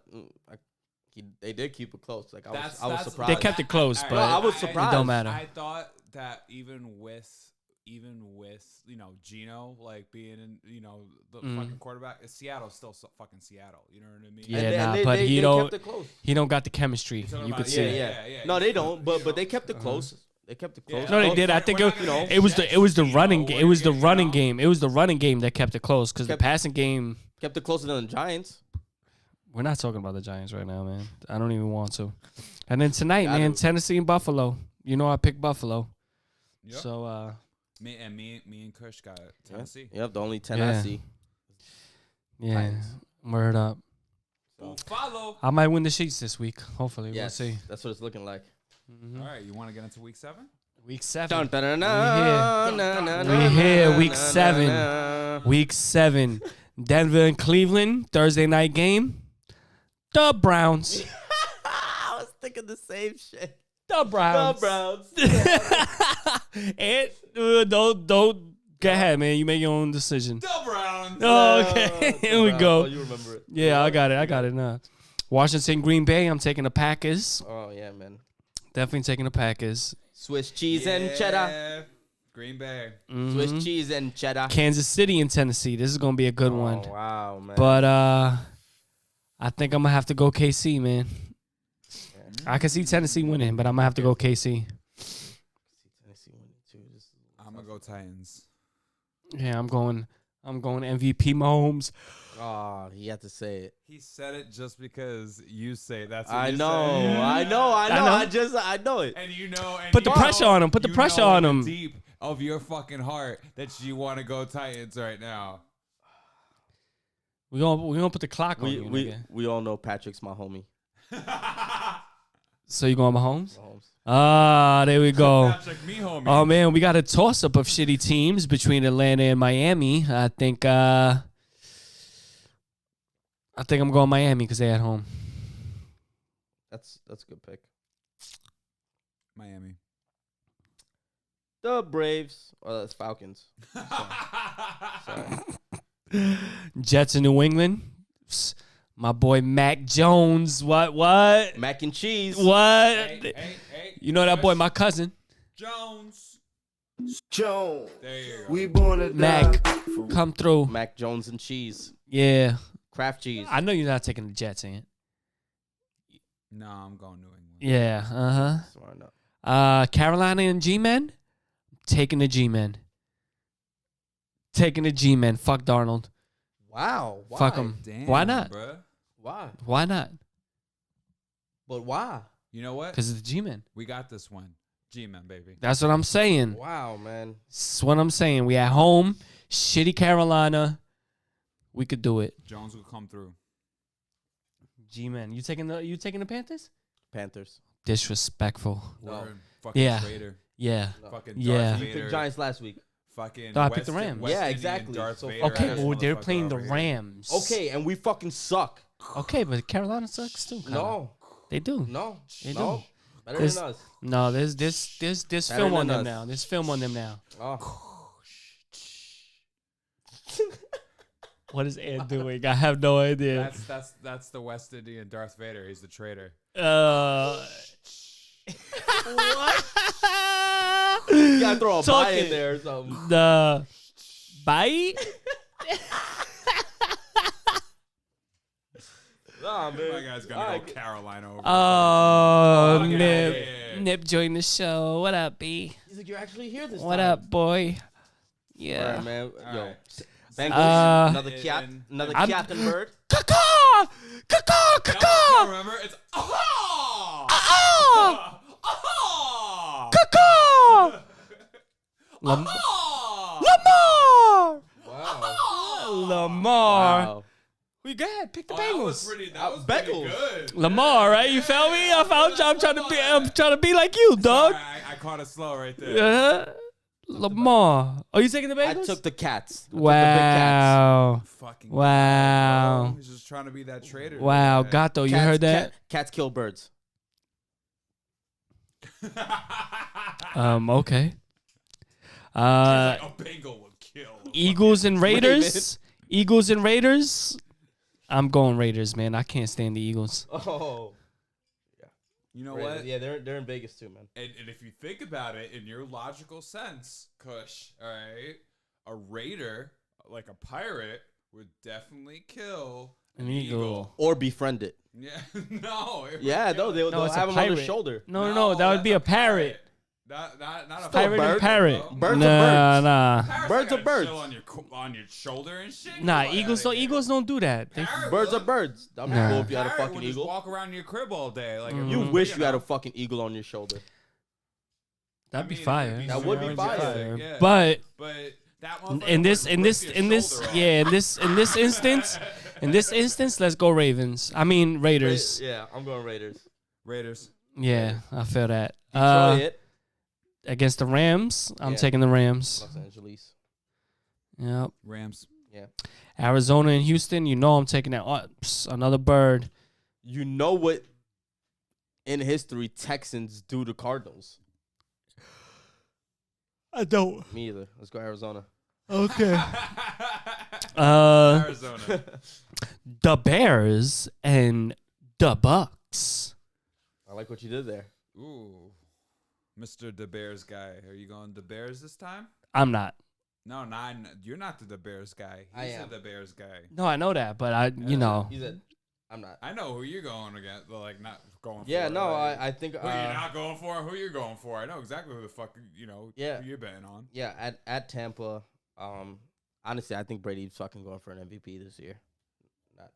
[SPEAKER 1] They did keep it close. Like I was surprised.
[SPEAKER 6] They kept it close,
[SPEAKER 2] All
[SPEAKER 6] but
[SPEAKER 1] I was surprised.
[SPEAKER 6] it don't matter.
[SPEAKER 2] I thought that even with Geno like being in the fucking quarterback, Seattle's still fucking Seattle. You know what I mean?
[SPEAKER 6] Yeah,
[SPEAKER 1] And
[SPEAKER 6] but
[SPEAKER 1] they
[SPEAKER 6] he don't.
[SPEAKER 1] kept it close.
[SPEAKER 6] He don't got the chemistry.
[SPEAKER 2] talking
[SPEAKER 6] You
[SPEAKER 2] about-
[SPEAKER 6] could see.
[SPEAKER 1] Yeah. No, they don't. But they kept it close. They kept it close.
[SPEAKER 6] No, they did. I think it was the running game. It was the running game. It was the running game that kept it close because the
[SPEAKER 1] Kept-
[SPEAKER 6] passing game.
[SPEAKER 1] Kept it closer than the Giants.
[SPEAKER 6] We're not talking about the Giants right now, man. I don't even want to. And then tonight,
[SPEAKER 1] I
[SPEAKER 6] man,
[SPEAKER 1] do.
[SPEAKER 6] Tennessee and Buffalo. You know I picked Buffalo.
[SPEAKER 2] Yep.
[SPEAKER 6] So
[SPEAKER 2] Me and Kush got Tennessee.
[SPEAKER 1] Yep, the only 10 I see.
[SPEAKER 6] yeah,
[SPEAKER 1] Titans.
[SPEAKER 6] word up.
[SPEAKER 2] So follow.
[SPEAKER 6] I might win the sheets this week. Hopefully,
[SPEAKER 1] Yes,
[SPEAKER 6] we'll see.
[SPEAKER 1] that's what it's looking like.
[SPEAKER 2] All right, you want to get into week 7?
[SPEAKER 6] Week 7.
[SPEAKER 1] Dun, dun, dun,
[SPEAKER 6] We here, week
[SPEAKER 1] dun,
[SPEAKER 6] 7.
[SPEAKER 1] dun.
[SPEAKER 6] Week 7. Denver and Cleveland, Thursday night game. The Browns.
[SPEAKER 1] I was thinking the same shit.
[SPEAKER 6] The Browns.
[SPEAKER 1] The Browns.
[SPEAKER 6] And don't go ahead, man. You make your own decision.
[SPEAKER 2] The Browns.
[SPEAKER 6] Oh, okay. Here we go.
[SPEAKER 1] Oh, you remember it.
[SPEAKER 6] Yeah, I got it now. Washington, Green Bay. I'm taking the Packers.
[SPEAKER 1] Oh, yeah, man.
[SPEAKER 6] Definitely taking the Packers.
[SPEAKER 1] Swiss cheese and cheddar.
[SPEAKER 2] Yeah, Green Bay.
[SPEAKER 1] Swiss cheese and cheddar.
[SPEAKER 6] Kansas City and Tennessee. This is gonna be a good one.
[SPEAKER 1] Oh, wow, man.
[SPEAKER 6] But I think I'm gonna have to go KC, man. I can see Tennessee winning, but I'm gonna have to go KC.
[SPEAKER 2] I'm gonna go Titans.
[SPEAKER 6] Yeah, I'm going MVP Mahomes.
[SPEAKER 1] Oh, he had to say it.
[SPEAKER 2] He said it just because you say that's. What
[SPEAKER 1] I
[SPEAKER 2] you
[SPEAKER 1] know,
[SPEAKER 2] say.
[SPEAKER 1] I know. I know it.
[SPEAKER 2] And you know, and
[SPEAKER 6] Put the
[SPEAKER 2] you
[SPEAKER 6] pressure
[SPEAKER 2] know-
[SPEAKER 6] on him. Put the
[SPEAKER 2] you
[SPEAKER 6] pressure
[SPEAKER 2] know
[SPEAKER 6] on
[SPEAKER 2] in
[SPEAKER 6] him.
[SPEAKER 2] the Deep of your fucking heart that you want to go Titans right now.
[SPEAKER 6] We gonna put the clock on you.
[SPEAKER 1] We all know Patrick's my homie.
[SPEAKER 6] So you going Mahomes?
[SPEAKER 1] Mahomes.
[SPEAKER 6] Ah, there we go.
[SPEAKER 2] Patrick, me homie.
[SPEAKER 6] Oh man, we got a toss up of shitty teams between Atlanta and Miami. I think I'm going Miami because they're at home.
[SPEAKER 1] That's a good pick.
[SPEAKER 2] Miami.
[SPEAKER 1] The Braves. Oh, that's Falcons. Sorry.
[SPEAKER 6] Jets in New England. My boy Mac Jones. What?
[SPEAKER 1] Mac and cheese.
[SPEAKER 6] What?
[SPEAKER 2] Hey,
[SPEAKER 6] You know that boy, my cousin.
[SPEAKER 2] Jones.
[SPEAKER 3] Jones.
[SPEAKER 2] There you go.
[SPEAKER 3] We born to
[SPEAKER 6] Mac,
[SPEAKER 3] die.
[SPEAKER 6] come through.
[SPEAKER 1] Mac Jones and cheese.
[SPEAKER 6] Yeah.
[SPEAKER 1] Kraft cheese.
[SPEAKER 6] I know you're not taking the Jets, ain't it?
[SPEAKER 2] No, I'm going New England.
[SPEAKER 6] Yeah.
[SPEAKER 1] Smart enough.
[SPEAKER 6] Carolina and G-Men. Taking the G-Men. Taking the G-Men. Fuck Darnold.
[SPEAKER 1] Wow. Why?
[SPEAKER 6] Fuck him.
[SPEAKER 2] Damn,
[SPEAKER 6] Why not?
[SPEAKER 2] Bruh.
[SPEAKER 1] Why?
[SPEAKER 6] Why not?
[SPEAKER 1] But why?
[SPEAKER 2] You know what?
[SPEAKER 6] Because it's the G-Men.
[SPEAKER 2] We got this one. G-Man, baby.
[SPEAKER 6] That's what I'm saying.
[SPEAKER 1] Wow, man.
[SPEAKER 6] That's what I'm saying. We at home. Shitty Carolina. We could do it.
[SPEAKER 2] Jones will come through.
[SPEAKER 6] G-Men. You taking the Panthers?
[SPEAKER 1] Panthers.
[SPEAKER 6] Disrespectful.
[SPEAKER 2] Word. Fucking
[SPEAKER 6] Yeah.
[SPEAKER 2] traitor.
[SPEAKER 6] Yeah.
[SPEAKER 2] Fucking
[SPEAKER 6] Yeah.
[SPEAKER 2] Darth
[SPEAKER 1] You
[SPEAKER 2] Vader.
[SPEAKER 1] picked Giants last week.
[SPEAKER 2] Fucking
[SPEAKER 6] No, I picked the Rams.
[SPEAKER 2] West
[SPEAKER 1] Yeah,
[SPEAKER 2] Indian
[SPEAKER 1] exactly.
[SPEAKER 2] Darth
[SPEAKER 1] So
[SPEAKER 2] Vader
[SPEAKER 6] Okay,
[SPEAKER 2] ass
[SPEAKER 6] well, they're
[SPEAKER 2] motherfucker
[SPEAKER 6] playing the
[SPEAKER 2] over here.
[SPEAKER 6] Rams.
[SPEAKER 1] Okay, and we fucking suck.
[SPEAKER 6] Okay, but Carolina sucks too. kinda.
[SPEAKER 1] No.
[SPEAKER 6] They do.
[SPEAKER 1] No.
[SPEAKER 6] They
[SPEAKER 1] no.
[SPEAKER 6] do.
[SPEAKER 1] Better
[SPEAKER 6] There's-
[SPEAKER 1] than us.
[SPEAKER 6] No, there's
[SPEAKER 1] Better
[SPEAKER 6] film on
[SPEAKER 1] than
[SPEAKER 6] them
[SPEAKER 1] us.
[SPEAKER 6] now. There's film on them now.
[SPEAKER 1] Oh.
[SPEAKER 6] What is Ed doing? I have no idea.
[SPEAKER 2] That's the West Indian Darth Vader. He's the traitor.
[SPEAKER 1] Get gotta throw a bye
[SPEAKER 6] Talking.
[SPEAKER 1] in there or something.
[SPEAKER 6] The bite?
[SPEAKER 1] Nah, man.
[SPEAKER 2] My guy's gonna go Carolina over.
[SPEAKER 6] Oh,
[SPEAKER 2] Fuck
[SPEAKER 6] Nip.
[SPEAKER 2] yeah.
[SPEAKER 6] Nip joined the show. What up, B?
[SPEAKER 1] He's like, you're actually here this
[SPEAKER 6] What
[SPEAKER 1] time.
[SPEAKER 6] up, boy?
[SPEAKER 1] All
[SPEAKER 6] Yeah.
[SPEAKER 1] right, man. Yo,
[SPEAKER 2] right.
[SPEAKER 1] Bengals, another
[SPEAKER 2] And-
[SPEAKER 1] cat,
[SPEAKER 2] and-
[SPEAKER 1] another
[SPEAKER 6] I'm-
[SPEAKER 1] cat and bird.
[SPEAKER 6] Caw-caw! Caw-caw!
[SPEAKER 2] No,
[SPEAKER 6] Caw-caw!
[SPEAKER 2] remember? It's ah!
[SPEAKER 6] Ah!
[SPEAKER 2] Ah!
[SPEAKER 6] Caw-caw!
[SPEAKER 2] Ah!
[SPEAKER 6] Lamar!
[SPEAKER 1] Wow.
[SPEAKER 6] Lamar.
[SPEAKER 1] Wow.
[SPEAKER 6] We go ahead. Pick the
[SPEAKER 2] Oh, that was
[SPEAKER 6] Bengals.
[SPEAKER 2] pretty
[SPEAKER 1] Bengals.
[SPEAKER 2] good.
[SPEAKER 6] Lamar, right? You feel me? I'm trying to be like you, dog.
[SPEAKER 2] Sorry, I caught it slow right there.
[SPEAKER 6] Lamar. Oh, you taking the
[SPEAKER 1] I
[SPEAKER 6] Bengals?
[SPEAKER 1] took the cats. I took the big cats.
[SPEAKER 6] Wow.
[SPEAKER 2] Fucking
[SPEAKER 6] Wow.
[SPEAKER 2] bro. He's just trying to be that trader.
[SPEAKER 6] Wow.
[SPEAKER 2] guy.
[SPEAKER 6] Gato, you
[SPEAKER 1] Cats-
[SPEAKER 6] heard that?
[SPEAKER 1] Cats kill birds.
[SPEAKER 6] Okay.
[SPEAKER 2] He's like, a Bengal would kill.
[SPEAKER 6] Eagles and Raiders. Eagles and Raiders. I'm going Raiders, man. I can't stand the Eagles.
[SPEAKER 1] Oh.
[SPEAKER 2] You know
[SPEAKER 1] Raiders.
[SPEAKER 2] what?
[SPEAKER 1] Yeah, they're in Vegas too, man.
[SPEAKER 2] And if you think about it in your logical sense, Kush, all right, a raider, like a pirate, would definitely kill
[SPEAKER 6] An eagle.
[SPEAKER 1] Or befriend it.
[SPEAKER 2] Yeah, no. it would
[SPEAKER 1] Yeah,
[SPEAKER 2] kill
[SPEAKER 1] no,
[SPEAKER 2] it.
[SPEAKER 1] they'll
[SPEAKER 6] it's a
[SPEAKER 1] have them on their
[SPEAKER 6] pirate.
[SPEAKER 1] shoulder.
[SPEAKER 6] No, that would be a
[SPEAKER 2] that's
[SPEAKER 6] parrot.
[SPEAKER 2] Not a
[SPEAKER 1] Still a
[SPEAKER 6] Pirate
[SPEAKER 1] bird,
[SPEAKER 6] and parrot.
[SPEAKER 2] bro.
[SPEAKER 1] Birds are
[SPEAKER 6] nah,
[SPEAKER 1] birds.
[SPEAKER 6] nah.
[SPEAKER 2] Parrots
[SPEAKER 1] Birds
[SPEAKER 2] not
[SPEAKER 1] are
[SPEAKER 2] gonna
[SPEAKER 1] birds.
[SPEAKER 2] chill on your shoulder and shit.
[SPEAKER 6] Nah,
[SPEAKER 2] Get
[SPEAKER 6] Eagles
[SPEAKER 2] outta
[SPEAKER 6] don't.
[SPEAKER 2] here.
[SPEAKER 6] Eagles don't do that. They,
[SPEAKER 2] Parrot
[SPEAKER 1] Birds are
[SPEAKER 2] would.
[SPEAKER 1] birds. That'd be
[SPEAKER 6] Nah.
[SPEAKER 1] cool if you had a
[SPEAKER 2] Parrot
[SPEAKER 1] fucking
[SPEAKER 2] would just
[SPEAKER 1] eagle.
[SPEAKER 2] walk around your crib all day. Like if
[SPEAKER 1] You
[SPEAKER 2] it was
[SPEAKER 1] wish
[SPEAKER 2] big
[SPEAKER 1] you had a
[SPEAKER 2] enough.
[SPEAKER 1] fucking eagle on your shoulder.
[SPEAKER 6] that'd be
[SPEAKER 2] I mean,
[SPEAKER 6] fire.
[SPEAKER 2] it'd be
[SPEAKER 1] That would be
[SPEAKER 2] super
[SPEAKER 1] fire.
[SPEAKER 2] sick, yeah.
[SPEAKER 6] But
[SPEAKER 2] But that motherfucker
[SPEAKER 6] in this,
[SPEAKER 2] would
[SPEAKER 6] in
[SPEAKER 2] rip
[SPEAKER 6] this,
[SPEAKER 2] your
[SPEAKER 6] in this,
[SPEAKER 2] shoulder off.
[SPEAKER 6] yeah, in this instance, let's go Ravens. I mean Raiders.
[SPEAKER 1] Yeah, I'm going Raiders.
[SPEAKER 2] Raiders.
[SPEAKER 6] Yeah, I feel that.
[SPEAKER 1] Detroit.
[SPEAKER 6] Against the Rams, I'm
[SPEAKER 1] Yeah.
[SPEAKER 6] taking the Rams.
[SPEAKER 1] Los Angeles.
[SPEAKER 6] Yep.
[SPEAKER 2] Rams.
[SPEAKER 1] Yeah.
[SPEAKER 6] Arizona and Houston, you know I'm taking that. Oh, another bird.
[SPEAKER 1] You know what in history Texans do to Cardinals?
[SPEAKER 6] I don't.
[SPEAKER 1] Me either. Let's go Arizona.
[SPEAKER 6] Okay.
[SPEAKER 2] Arizona.
[SPEAKER 6] The Bears and the Bucks.
[SPEAKER 1] I like what you did there.
[SPEAKER 2] Ooh. Mr. the Bears guy. Are you going the Bears this time?
[SPEAKER 6] I'm not.
[SPEAKER 2] No, you're not the Bears guy.
[SPEAKER 1] I
[SPEAKER 2] He's
[SPEAKER 1] am.
[SPEAKER 2] the Bears guy.
[SPEAKER 6] No, I know that, but you know.
[SPEAKER 1] He said, I'm not.
[SPEAKER 2] I know who you're going against, but like not going
[SPEAKER 1] Yeah,
[SPEAKER 2] for.
[SPEAKER 1] no,
[SPEAKER 2] like,
[SPEAKER 1] I think.
[SPEAKER 2] who you're not going for and who you're going for. I know exactly who the fuck,
[SPEAKER 1] Yeah.
[SPEAKER 2] who you're betting on.
[SPEAKER 1] Yeah, at Tampa. Honestly, I think Brady's fucking going for an MVP this year. Not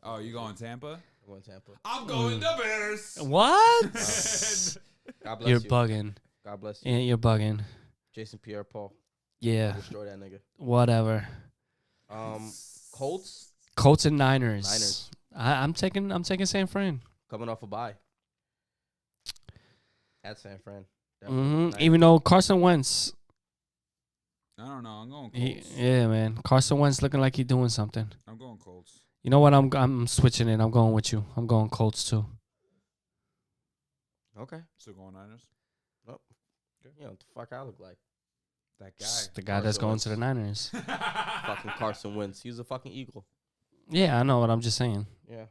[SPEAKER 2] Oh, you going Tampa?
[SPEAKER 1] I'm going Tampa.
[SPEAKER 2] I'm going the Bears.
[SPEAKER 6] What?
[SPEAKER 1] God bless
[SPEAKER 6] You're
[SPEAKER 1] you.
[SPEAKER 6] bugging.
[SPEAKER 1] God bless you.
[SPEAKER 6] Yeah, you're bugging.
[SPEAKER 1] Jason Pierre-Paul.
[SPEAKER 6] Yeah,
[SPEAKER 1] Destroy that nigga.
[SPEAKER 6] whatever.
[SPEAKER 1] Colts
[SPEAKER 6] Colts and Niners.
[SPEAKER 1] Niners.
[SPEAKER 6] I'm taking San Fran.
[SPEAKER 1] coming off a bye. At San Fran.
[SPEAKER 6] Mm-hmm. Even though Carson Wentz,
[SPEAKER 2] I don't know. I'm going Colts.
[SPEAKER 6] yeah, man, Carson Wentz looking like he's doing something.
[SPEAKER 2] I'm going Colts.
[SPEAKER 6] You know what? I'm switching it. I'm going with you. I'm going Colts too.
[SPEAKER 1] Okay.
[SPEAKER 2] Still going Niners.
[SPEAKER 1] You know what the fuck I look like.
[SPEAKER 2] That guy.
[SPEAKER 6] The guy that's
[SPEAKER 1] Carson
[SPEAKER 6] going to the Niners.
[SPEAKER 1] Fucking Carson Wentz. He was a fucking eagle.
[SPEAKER 6] Yeah, I know what I'm just saying.
[SPEAKER 1] Yeah.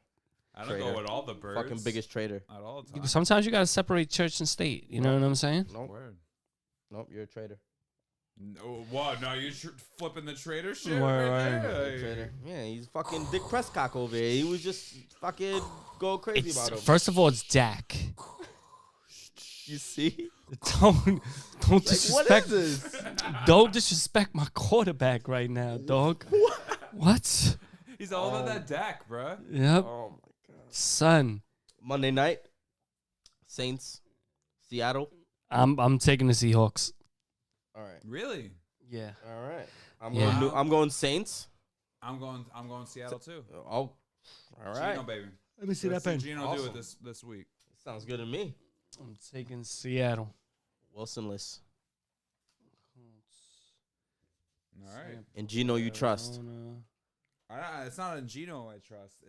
[SPEAKER 2] I don't
[SPEAKER 1] Traitor.
[SPEAKER 2] go with all the birds.
[SPEAKER 1] Fucking biggest traitor.
[SPEAKER 2] At all the time.
[SPEAKER 6] Sometimes you gotta separate church and state. You know what I'm saying?
[SPEAKER 1] Nope.
[SPEAKER 2] Word.
[SPEAKER 1] Nope, you're a traitor.
[SPEAKER 2] No, what? No, you're flipping the traitor shit
[SPEAKER 6] Word,
[SPEAKER 2] right
[SPEAKER 6] word.
[SPEAKER 2] there.
[SPEAKER 1] You're a traitor. Yeah, he's fucking Dick Prescott over there. He was just fucking go crazy
[SPEAKER 6] It's,
[SPEAKER 1] about him.
[SPEAKER 6] first of all, it's Dak.
[SPEAKER 1] You see?
[SPEAKER 6] Don't
[SPEAKER 1] Like, what
[SPEAKER 6] disrespect.
[SPEAKER 1] is this?
[SPEAKER 6] Don't disrespect my quarterback right now, dog. What?
[SPEAKER 2] He's all about that Dak, bruh.
[SPEAKER 6] Yep,
[SPEAKER 1] Oh my god.
[SPEAKER 6] son.
[SPEAKER 1] Monday night, Saints, Seattle.
[SPEAKER 6] I'm taking the Seahawks.
[SPEAKER 1] All right.
[SPEAKER 2] Really?
[SPEAKER 6] Yeah.
[SPEAKER 1] All right.
[SPEAKER 6] Yeah.
[SPEAKER 1] I'm going Saints.
[SPEAKER 2] I'm going Seattle too.
[SPEAKER 1] Oh, all right.
[SPEAKER 2] Gino, baby.
[SPEAKER 6] Let me see
[SPEAKER 2] Let's
[SPEAKER 6] that pen.
[SPEAKER 2] Gino do
[SPEAKER 1] Awesome.
[SPEAKER 2] it this week.
[SPEAKER 1] Sounds good to me.
[SPEAKER 6] I'm taking Seattle.
[SPEAKER 1] Wilsonless.
[SPEAKER 2] All right.
[SPEAKER 1] And Gino you trust.
[SPEAKER 2] It's not in Gino I trust.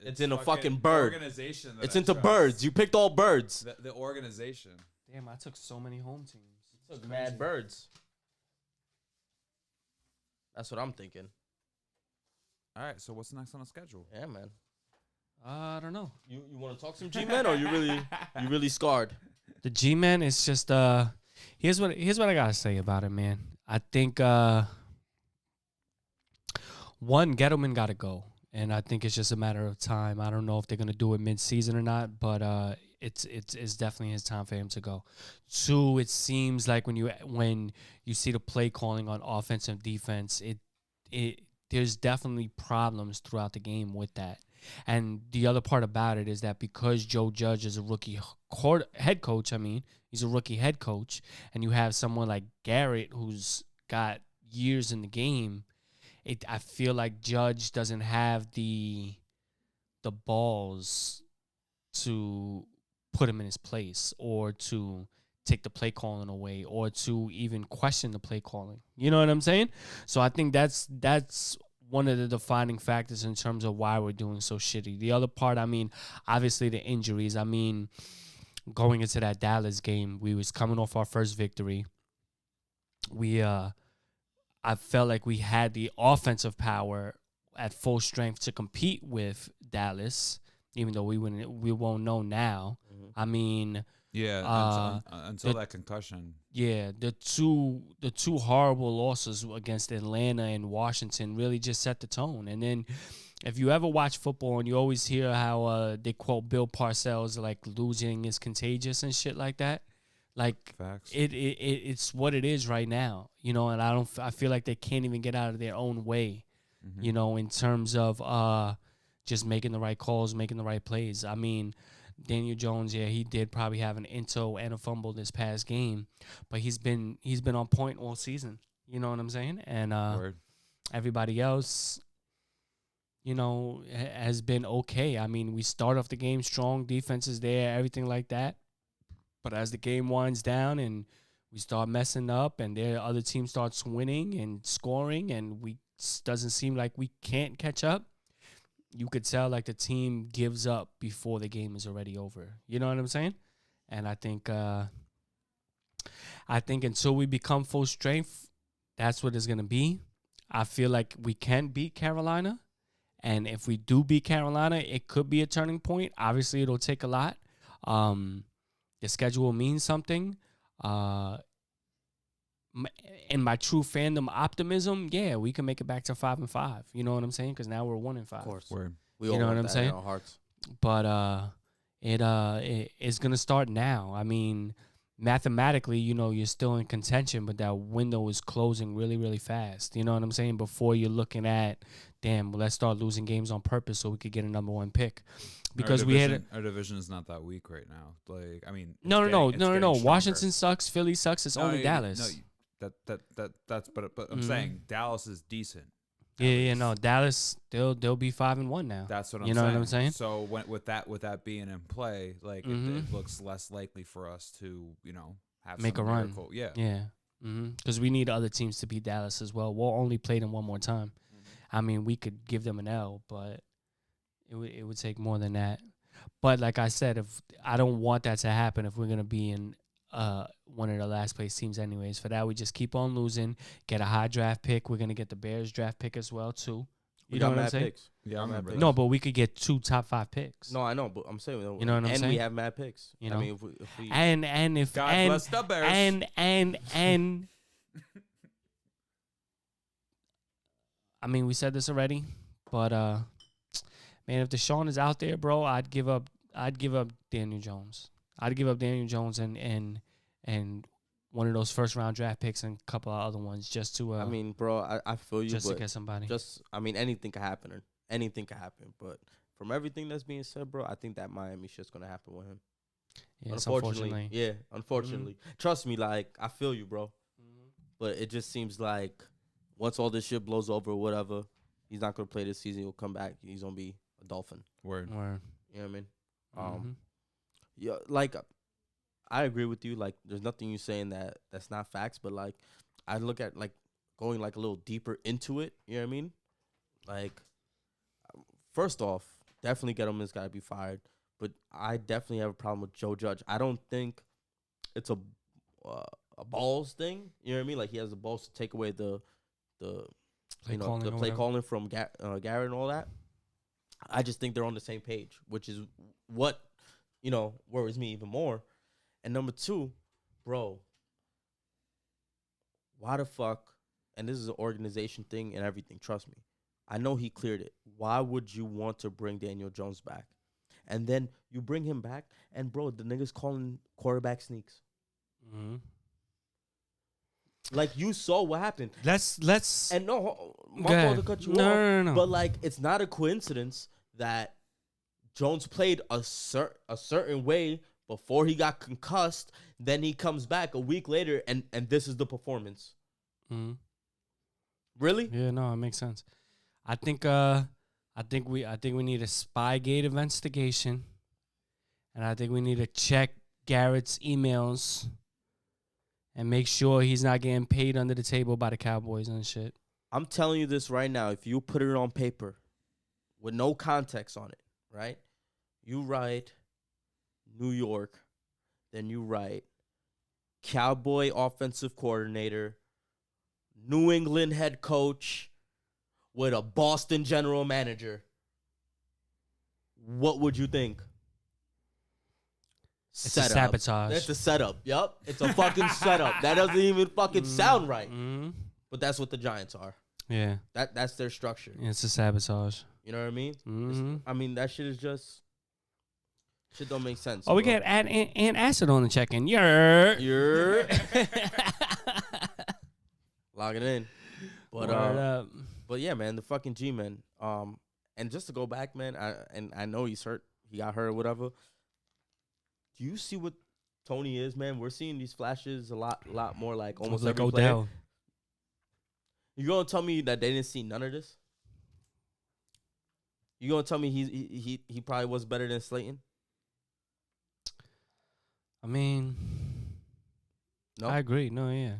[SPEAKER 2] It's
[SPEAKER 1] in a fucking bird.
[SPEAKER 2] Organization. That
[SPEAKER 1] It's
[SPEAKER 2] I
[SPEAKER 1] into
[SPEAKER 2] trust.
[SPEAKER 1] birds. You picked all birds.
[SPEAKER 2] The organization.
[SPEAKER 6] Damn, I took so many home teams.
[SPEAKER 1] Took mad birds. That's what I'm thinking.
[SPEAKER 2] All right. So what's next on the schedule?
[SPEAKER 1] Yeah, man.
[SPEAKER 6] I don't know.
[SPEAKER 1] You want to talk some G-Men or you really scarred?
[SPEAKER 6] The G-Man is just Here's what I gotta say about it, man. I think one, Gettleman gotta go, and I think it's just a matter of time. I don't know if they're gonna do it mid-season or not, but it's definitely his time for him to go. Two, it seems like when you see the play calling on offense and defense, it there's definitely problems throughout the game with that. And the other part about it is that because Joe Judge is a rookie head coach, he's a rookie head coach, and you have someone like Garrett who's got years in the game, I feel like Judge doesn't have the balls to put him in his place or to take the play calling away or to even question the play calling. You know what I'm saying? So I think that's one of the defining factors in terms of why we're doing so shitty. The other part, obviously the injuries. Going into that Dallas game, we was coming off our first victory. I felt like we had the offensive power at full strength to compete with Dallas, even though we won't know now.
[SPEAKER 1] Mm-hmm.
[SPEAKER 2] Until that concussion.
[SPEAKER 6] Yeah, the two horrible losses against Atlanta and Washington really just set the tone. And then if you ever watch football and you always hear how they quote Bill Parcells, like losing is contagious and shit like that. Like
[SPEAKER 2] Facts.
[SPEAKER 6] It's what it is right now, and I feel like they can't even get out of their own way, in terms of just making the right calls, making the right plays. Daniel Jones, yeah, he did probably have an into and a fumble this past game, but he's been on point all season. You know what I'm saying? And everybody else, has been okay. We start off the game strong, defense is there, everything like that. But as the game winds down and we start messing up and the other team starts winning and scoring and doesn't seem like we can't catch up, you could tell like the team gives up before the game is already over. You know what I'm saying? And I think until we become full strength, that's what it's going to be. I feel like we can beat Carolina. And if we do beat Carolina, it could be a turning point. Obviously, it'll take a lot. The schedule means something. In my true fandom optimism, yeah, we can make it back to 5-5. You know what I'm saying? Because now we're 1-5.
[SPEAKER 1] Of course,
[SPEAKER 2] Word.
[SPEAKER 1] We all
[SPEAKER 6] know
[SPEAKER 1] want
[SPEAKER 6] what I'm
[SPEAKER 1] that
[SPEAKER 6] saying?
[SPEAKER 1] in our hearts.
[SPEAKER 6] But it's gonna start now. Mathematically, you're still in contention, but that window is closing really, really fast. You know what I'm saying? Before you're looking at, damn, let's start losing games on purpose so we could get a number one pick. Because
[SPEAKER 2] our division is not that weak right now. Like,
[SPEAKER 6] no. Washington sucks. Philly sucks. It's only Dallas.
[SPEAKER 2] But I'm saying Dallas is decent.
[SPEAKER 6] No, Dallas they'll be 5-1 now.
[SPEAKER 2] That's what I'm saying.
[SPEAKER 6] You know what I'm saying?
[SPEAKER 2] So with that being in play, like it looks less likely for us to have
[SPEAKER 6] make a
[SPEAKER 2] miracle.
[SPEAKER 6] run.
[SPEAKER 2] Yeah.
[SPEAKER 6] Because we need other teams to beat Dallas as well. We'll only play them one more time. We could give them an L, but it would take more than that. But like I said, if I don't want that to happen, if we're gonna be in one of the last place teams anyways. For that, we just keep on losing, get a high draft pick. We're going to get the Bears draft pick as well, too.
[SPEAKER 1] You know what I'm saying?
[SPEAKER 2] Picks. Yeah, I remember that.
[SPEAKER 6] No, but we could get 2 top 5 picks.
[SPEAKER 1] No, I know, but I'm saying,
[SPEAKER 6] you know what I'm saying?
[SPEAKER 1] And we have mad picks.
[SPEAKER 6] You know,
[SPEAKER 1] if we
[SPEAKER 6] and if
[SPEAKER 2] God bless the Bears.
[SPEAKER 6] And we said this already, but man, if Deshaun is out there, bro, I'd give up Daniel Jones. I'd give up Daniel Jones and one of those first round draft picks and a couple of other ones just to.
[SPEAKER 1] Bro, I feel you.
[SPEAKER 6] Just to get somebody.
[SPEAKER 1] Anything could happen. Anything could happen. But from everything that's being said, bro, I think that Miami shit's gonna happen with him.
[SPEAKER 6] Yeah,
[SPEAKER 1] unfortunately. Yeah, unfortunately. Trust me, like I feel you, bro. But it just seems like once all this shit blows over or whatever, he's not gonna play this season. He'll come back. He's gonna be a Dolphin.
[SPEAKER 2] Word.
[SPEAKER 1] You know what I mean? Yeah, like I agree with you. Like, there's nothing you saying that's not facts. But like, I look at like going like a little deeper into it. You know what I mean? Like, first off, definitely Gettleman's got to be fired. But I definitely have a problem with Joe Judge. I don't think it's a balls thing. You know what I mean? Like, he has the balls to take away the play calling from Garrett and all that. I just think they're on the same page, which is what worries me even more. And number 2, bro, why the fuck? And this is an organization thing and everything. Trust me. I know he cleared it. Why would you want to bring Daniel Jones back? And then you bring him back, and bro, the nigga's calling quarterback sneaks.
[SPEAKER 6] Mm-hmm.
[SPEAKER 1] Like, you saw what happened.
[SPEAKER 6] Let's
[SPEAKER 1] And no, my
[SPEAKER 6] Go
[SPEAKER 1] fault
[SPEAKER 6] ahead.
[SPEAKER 1] to cut you
[SPEAKER 6] No,
[SPEAKER 1] off.
[SPEAKER 6] no.
[SPEAKER 1] But like, it's not a coincidence that Jones played a certain way before he got concussed. Then he comes back a week later, and this is the performance.
[SPEAKER 6] Mm-hmm.
[SPEAKER 1] Really?
[SPEAKER 6] Yeah, no, it makes sense. I think we need a Spygate investigation, and I think we need to check Garrett's emails and make sure he's not getting paid under the table by the Cowboys and shit.
[SPEAKER 1] I'm telling you this right now. If you put it on paper with no context on it, right? You write New York, then you write Cowboy offensive coordinator, New England head coach with a Boston general manager. What would you think?
[SPEAKER 6] It's a sabotage.
[SPEAKER 1] It's a setup. Yup. It's a fucking setup. That doesn't even fucking sound right.
[SPEAKER 6] Mm-hmm.
[SPEAKER 1] But that's what the Giants are.
[SPEAKER 6] Yeah,
[SPEAKER 1] That's their structure.
[SPEAKER 6] it's a sabotage.
[SPEAKER 1] You know what I mean?
[SPEAKER 6] Mm-hmm.
[SPEAKER 1] I mean, that shit is just... Shit don't make sense.
[SPEAKER 6] Oh, we
[SPEAKER 1] bro.
[SPEAKER 6] got Ant Acid on the check-in. You're
[SPEAKER 1] Log it in. But yeah, man, the fucking G, man. And just to go back, man, I know he's hurt. He got hurt or whatever. Do you see what Tony is, man? We're seeing these flashes a lot more, like almost
[SPEAKER 6] like
[SPEAKER 1] every player.
[SPEAKER 6] Odell.
[SPEAKER 1] You gonna tell me that they didn't see none of this? You gonna tell me he probably was better than Slayton?
[SPEAKER 6] I mean,
[SPEAKER 1] No,
[SPEAKER 6] I agree. No, yeah.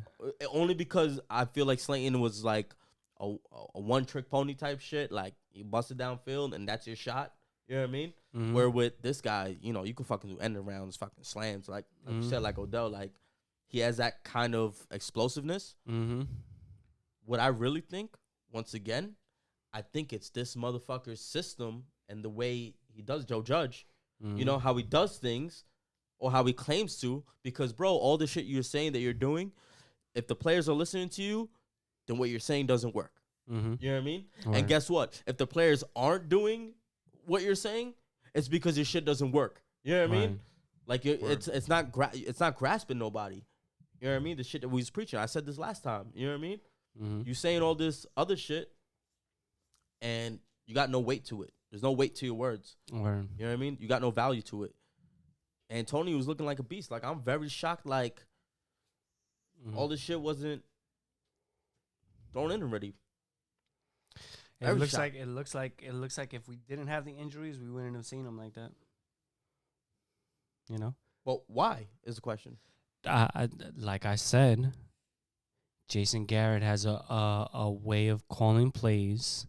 [SPEAKER 1] only because I feel like Slayton was like a one-trick pony type shit. Like, you busted downfield and that's your shot. You know what I mean?
[SPEAKER 6] Mm-hmm.
[SPEAKER 1] Where with this guy, you know, you can fucking do end rounds, fucking slams. Like you said, like Odell, like he has that kind of explosiveness.
[SPEAKER 6] Mm-hmm.
[SPEAKER 1] What I really think, once again, I think it's this motherfucker's system and the way he does Joe Judge. You know, how he does things or how he claims to. Because, bro, all the shit you're saying that you're doing, if the players are listening to you, then what you're saying doesn't work.
[SPEAKER 6] Mm-hmm.
[SPEAKER 1] You know what I mean?
[SPEAKER 6] Right.
[SPEAKER 1] And guess what? If the players aren't doing what you're saying, it's because your shit doesn't work. You know what I mean? Like, it's not grasping nobody. You know what I mean? The shit that we was preaching. I said this last time. You know what I mean?
[SPEAKER 6] Mm-hmm.
[SPEAKER 1] You saying all this other shit, and you got no weight to it. There's no weight to your words.
[SPEAKER 6] Word.
[SPEAKER 1] You know what I mean? You got no value to it. And Tony was looking like a beast. Like, I'm very shocked. Like, all this shit wasn't thrown in already.
[SPEAKER 6] It looks like if we didn't have the injuries, we wouldn't have seen him like that. You know?
[SPEAKER 1] But why is the question?
[SPEAKER 6] Like I said, Jason Garrett has a way of calling plays.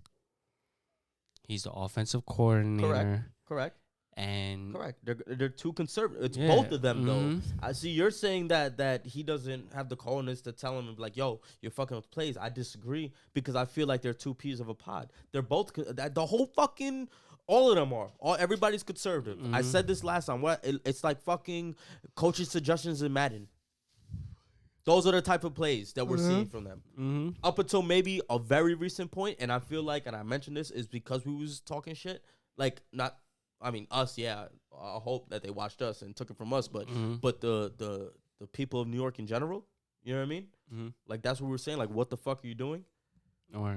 [SPEAKER 6] He's the offensive coordinator.
[SPEAKER 1] Correct.
[SPEAKER 6] And
[SPEAKER 1] Correct. They're too conservative. It's
[SPEAKER 6] Yeah,
[SPEAKER 1] both of them, though.
[SPEAKER 6] mhm.
[SPEAKER 1] I see you're saying that he doesn't have the cojones to tell him and be like, yo, you're fucking with plays. I disagree because I feel like they're two peas of a pod. They're both the whole fucking all of them are. Everybody's conservative. I said this last time. It's like fucking coaching suggestions in Madden. Those are the type of plays that we're seeing from them. Up until maybe a very recent point, and I feel like, and I mentioned this, is because we was talking shit. Like, not, I mean, us, yeah. I hope that they watched us and took it from us, but the people of New York in general, you know what I mean? Like, that's what we're saying. Like, what the fuck are you doing?
[SPEAKER 6] or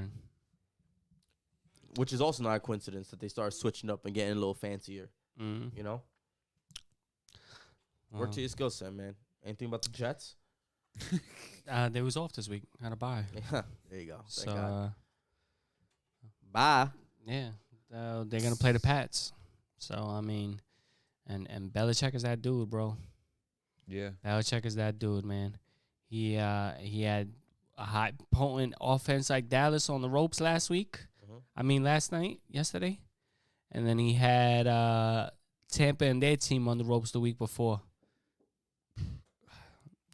[SPEAKER 1] Which is also not a coincidence that they started switching up and getting a little fancier. You know? Work to your skill set, man. Anything about the Jets?
[SPEAKER 6] they was off this week. Had a bye.
[SPEAKER 1] There you go. Thank
[SPEAKER 6] So
[SPEAKER 1] God. Bye.
[SPEAKER 6] yeah, they're gonna play the Pats. So I mean, and Belichick is that dude, bro.
[SPEAKER 2] Yeah.
[SPEAKER 6] Belichick is that dude, man. He had a hot, potent offense like Dallas on the ropes last week. Yesterday. And then he had Tampa and their team on the ropes the week before.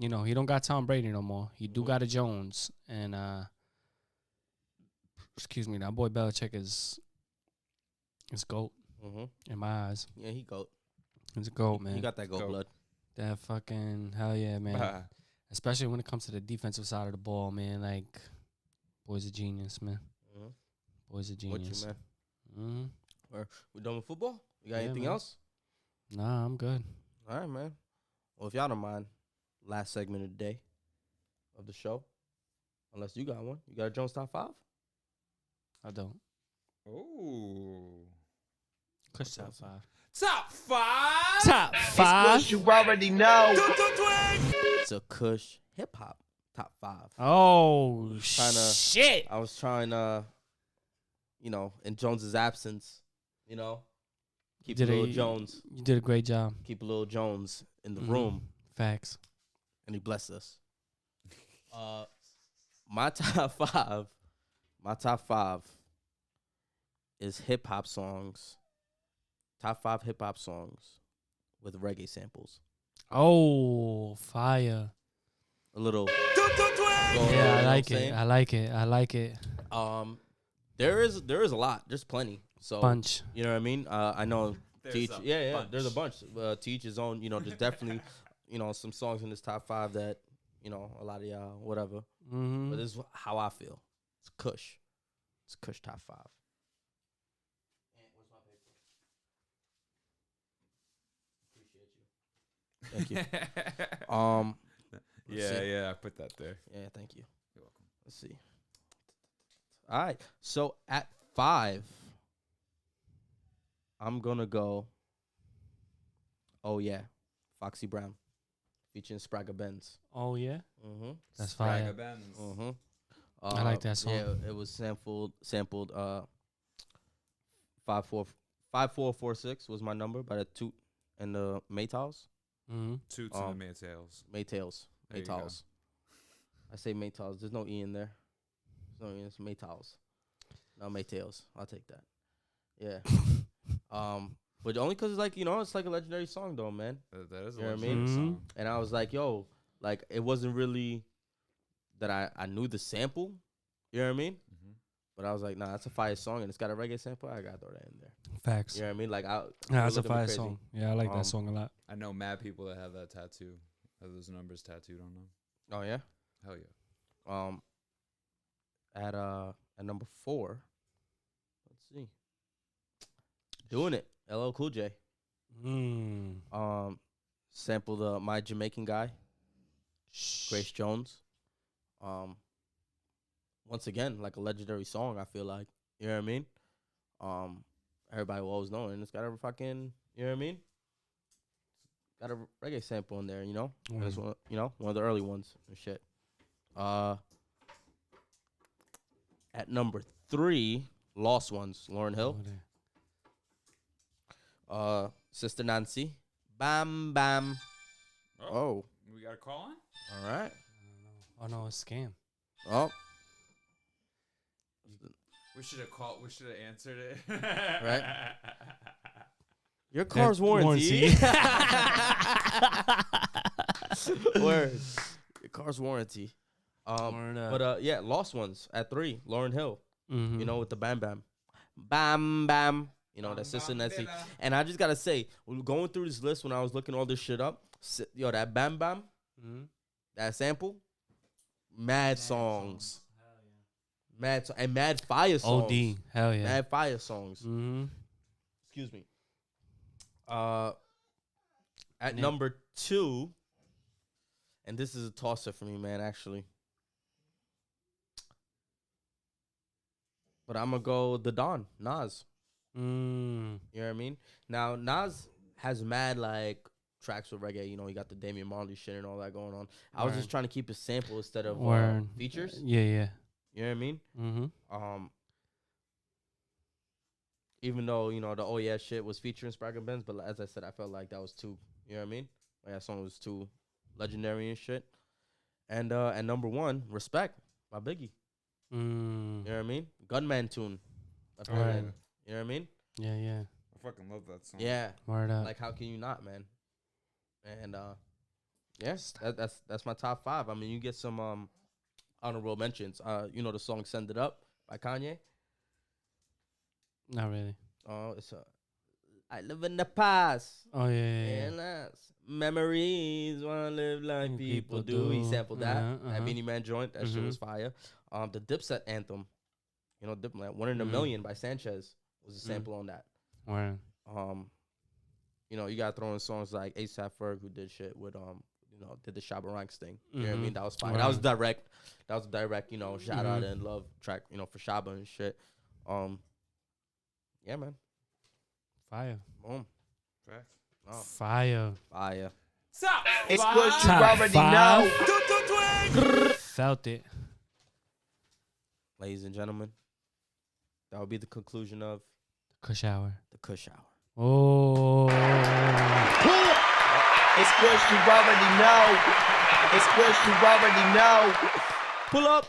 [SPEAKER 6] You know, he don't got Tom Brady no more. He do got a Jones. And, excuse me, that boy Belichick is GOAT in my eyes.
[SPEAKER 1] Yeah, he goat.
[SPEAKER 6] He's a GOAT, man.
[SPEAKER 1] He got that goat
[SPEAKER 2] Goat.
[SPEAKER 1] blood.
[SPEAKER 6] That fucking, hell yeah, man. especially when it comes to the defensive side of the ball, man. Like, boy's a genius, man.
[SPEAKER 1] Mhm.
[SPEAKER 6] Boy's a
[SPEAKER 1] What
[SPEAKER 6] genius.
[SPEAKER 1] you, man?
[SPEAKER 6] Mm-hmm.
[SPEAKER 1] We done with football? You got
[SPEAKER 6] Yeah,
[SPEAKER 1] anything
[SPEAKER 6] man.
[SPEAKER 1] else?
[SPEAKER 6] Nah, I'm good.
[SPEAKER 1] All right, man. Well, if y'all don't mind, last segment of the day of the show. Unless you got one. You got a Jones top 5?
[SPEAKER 6] I don't.
[SPEAKER 2] Oh.
[SPEAKER 6] Kush top 5.
[SPEAKER 2] Top 5.
[SPEAKER 6] Top 5.
[SPEAKER 3] You already know.
[SPEAKER 1] It's a Kush hip hop top 5.
[SPEAKER 6] Oh,
[SPEAKER 1] Tryna-
[SPEAKER 6] shit.
[SPEAKER 1] I was trying to, in Jones's absence, keep
[SPEAKER 6] Did
[SPEAKER 1] Lil
[SPEAKER 6] a-
[SPEAKER 1] Jones,
[SPEAKER 6] You did a great job.
[SPEAKER 1] keep Lil Jones in the
[SPEAKER 6] Mhm.
[SPEAKER 1] room,
[SPEAKER 6] Facts.
[SPEAKER 1] and he blessed us. My top 5 is hip hop songs. Top 5 hip hop songs with reggae samples.
[SPEAKER 6] Oh, fire.
[SPEAKER 1] A little.
[SPEAKER 6] Yeah, I like it. I like it. I like it.
[SPEAKER 1] There is a lot. There's plenty. So
[SPEAKER 6] Bunch.
[SPEAKER 1] you know what I mean? I know
[SPEAKER 2] There's
[SPEAKER 1] teach.
[SPEAKER 2] a
[SPEAKER 1] Yeah,
[SPEAKER 2] bunch.
[SPEAKER 1] there's a bunch. To each his own. There's definitely some songs in this top 5 that a lot of y'all whatever.
[SPEAKER 6] Mm-hmm.
[SPEAKER 1] But this is how I feel. It's Kush. It's Kush top 5. Thank you. Let's see.
[SPEAKER 2] Yeah, I put that there.
[SPEAKER 1] Yeah, thank you.
[SPEAKER 2] You're welcome.
[SPEAKER 1] Let's see. All right. So at 5, I'm gonna go. Oh yeah, Foxy Brown, featuring Spragga Benz.
[SPEAKER 6] Oh, yeah?
[SPEAKER 1] Mm-hmm.
[SPEAKER 6] That's fire.
[SPEAKER 2] Spragga Benz.
[SPEAKER 1] Mm-hmm.
[SPEAKER 6] I like that song.
[SPEAKER 1] Yeah, it was sampled. 5446 was my number by the Toot and the Maytals.
[SPEAKER 6] Mm-hmm.
[SPEAKER 2] Toots and the Maytails.
[SPEAKER 1] Maytals.
[SPEAKER 2] There you go.
[SPEAKER 1] Maytals. I say Maytals. There's no E in there. There's no E. It's Maytals. No Maytails. I'll take that. Yeah. But only because it's it's like a legendary song though, man.
[SPEAKER 2] That is a
[SPEAKER 1] You know what I
[SPEAKER 2] legendary
[SPEAKER 6] mean?
[SPEAKER 2] song.
[SPEAKER 1] And I was like, yo, like it wasn't really that I knew the sample. You know what I mean?
[SPEAKER 2] Mhm.
[SPEAKER 1] But I was like, nah, that's a fire song and it's got a reggae sample. I gotta throw that in there.
[SPEAKER 6] Facts.
[SPEAKER 1] You know what I mean? Like
[SPEAKER 6] Yeah,
[SPEAKER 1] it
[SPEAKER 6] that's a
[SPEAKER 1] looked at me
[SPEAKER 6] fire
[SPEAKER 1] crazy.
[SPEAKER 6] song. Yeah, I like that song a lot.
[SPEAKER 2] I know mad people that have that tattoo. Have those numbers tattooed on them.
[SPEAKER 1] Oh yeah.
[SPEAKER 2] Hell yeah.
[SPEAKER 1] At number 4, let's see. Doing It, LL Cool J.
[SPEAKER 6] Mm.
[SPEAKER 1] Sampled My Jamaican Guy, Grace Jones. Once again, like a legendary song, I feel like. You know what I mean? Everybody will always know it, and it's got a fucking, you know what I mean? Got a reggae sample in there, That's one, one of the early ones and shit. At number 3, Lost Ones, Lauryn Hill. Sister Nancy. Bam Bam. Oh.
[SPEAKER 2] We got a call on?
[SPEAKER 1] All right.
[SPEAKER 6] Oh, no, it's a scam.
[SPEAKER 1] Oh.
[SPEAKER 2] We should have called. We should have answered it.
[SPEAKER 1] Right. Your car's warranty. Word. Your car's warranty. But yeah, Lost Ones at 3, Lauryn Hill.
[SPEAKER 6] Mm-hmm.
[SPEAKER 1] With the Bam Bam. Bam Bam. That Sister Nancy. And I just gotta say, going through this list when I was looking all this shit up, that Bam Bam, that sample, mad songs. And mad fire songs.
[SPEAKER 6] OD. Hell yeah.
[SPEAKER 1] Mad fire songs.
[SPEAKER 6] Mm-hmm.
[SPEAKER 1] Excuse me. At number 2, and this is a tosser for me, man, actually. But I'm gonna go The Don, Nas. You know what I mean? Now, Nas has mad, tracks with reggae. He got the Damian Marley shit and all that going on. I was just trying to keep a sample instead of features.
[SPEAKER 6] Yeah.
[SPEAKER 1] You know what I mean?
[SPEAKER 6] Mm-hmm.
[SPEAKER 1] Even though, the Oh Yeah shit was featuring Spragga Benz, but as I said, I felt like that was too, you know what I mean? Like that song was too legendary and shit. And at number 1, Respect by Biggie. You know what I mean? Gunman tune. By
[SPEAKER 6] Right.
[SPEAKER 1] Pillman. You know what I mean?
[SPEAKER 6] Yeah.
[SPEAKER 2] I fucking love that song.
[SPEAKER 1] Yeah.
[SPEAKER 6] Word up.
[SPEAKER 1] Like, how can you not, man? And yes, that's my top 5. I mean, you get some honorable mentions. The song "Send It Up" by Kanye.
[SPEAKER 6] Not really.
[SPEAKER 1] It's I live in the past.
[SPEAKER 6] Oh yeah.
[SPEAKER 1] And that's memories. Wanna live like people do. He sampled that. That Beanie Man joint. That shit was fire. The Dipset anthem. You know, like One in a Million by Sanchez was a sample on that.
[SPEAKER 6] Right.
[SPEAKER 1] You know, you gotta throw in songs like ASAP Ferg, who did shit with you know, did the Shabba Ranks thing. You know what I mean? That was fire. That was direct. That was a direct, you know, shout out and love track, you know, for Shabba and shit. Yeah, man.
[SPEAKER 6] Fire.
[SPEAKER 1] Boom.
[SPEAKER 2] Facts.
[SPEAKER 1] Oh.
[SPEAKER 6] Fire.
[SPEAKER 1] Fire.
[SPEAKER 3] It's Kush, you
[SPEAKER 6] Top
[SPEAKER 3] already
[SPEAKER 6] five.
[SPEAKER 3] know.
[SPEAKER 6] Felt it.
[SPEAKER 1] Ladies and gentlemen, that will be the conclusion of
[SPEAKER 6] Kush Hour.
[SPEAKER 1] the Kush Hour.
[SPEAKER 6] Oh.
[SPEAKER 3] It's Kush, you already know. It's Kush, you already know.
[SPEAKER 1] Pull up.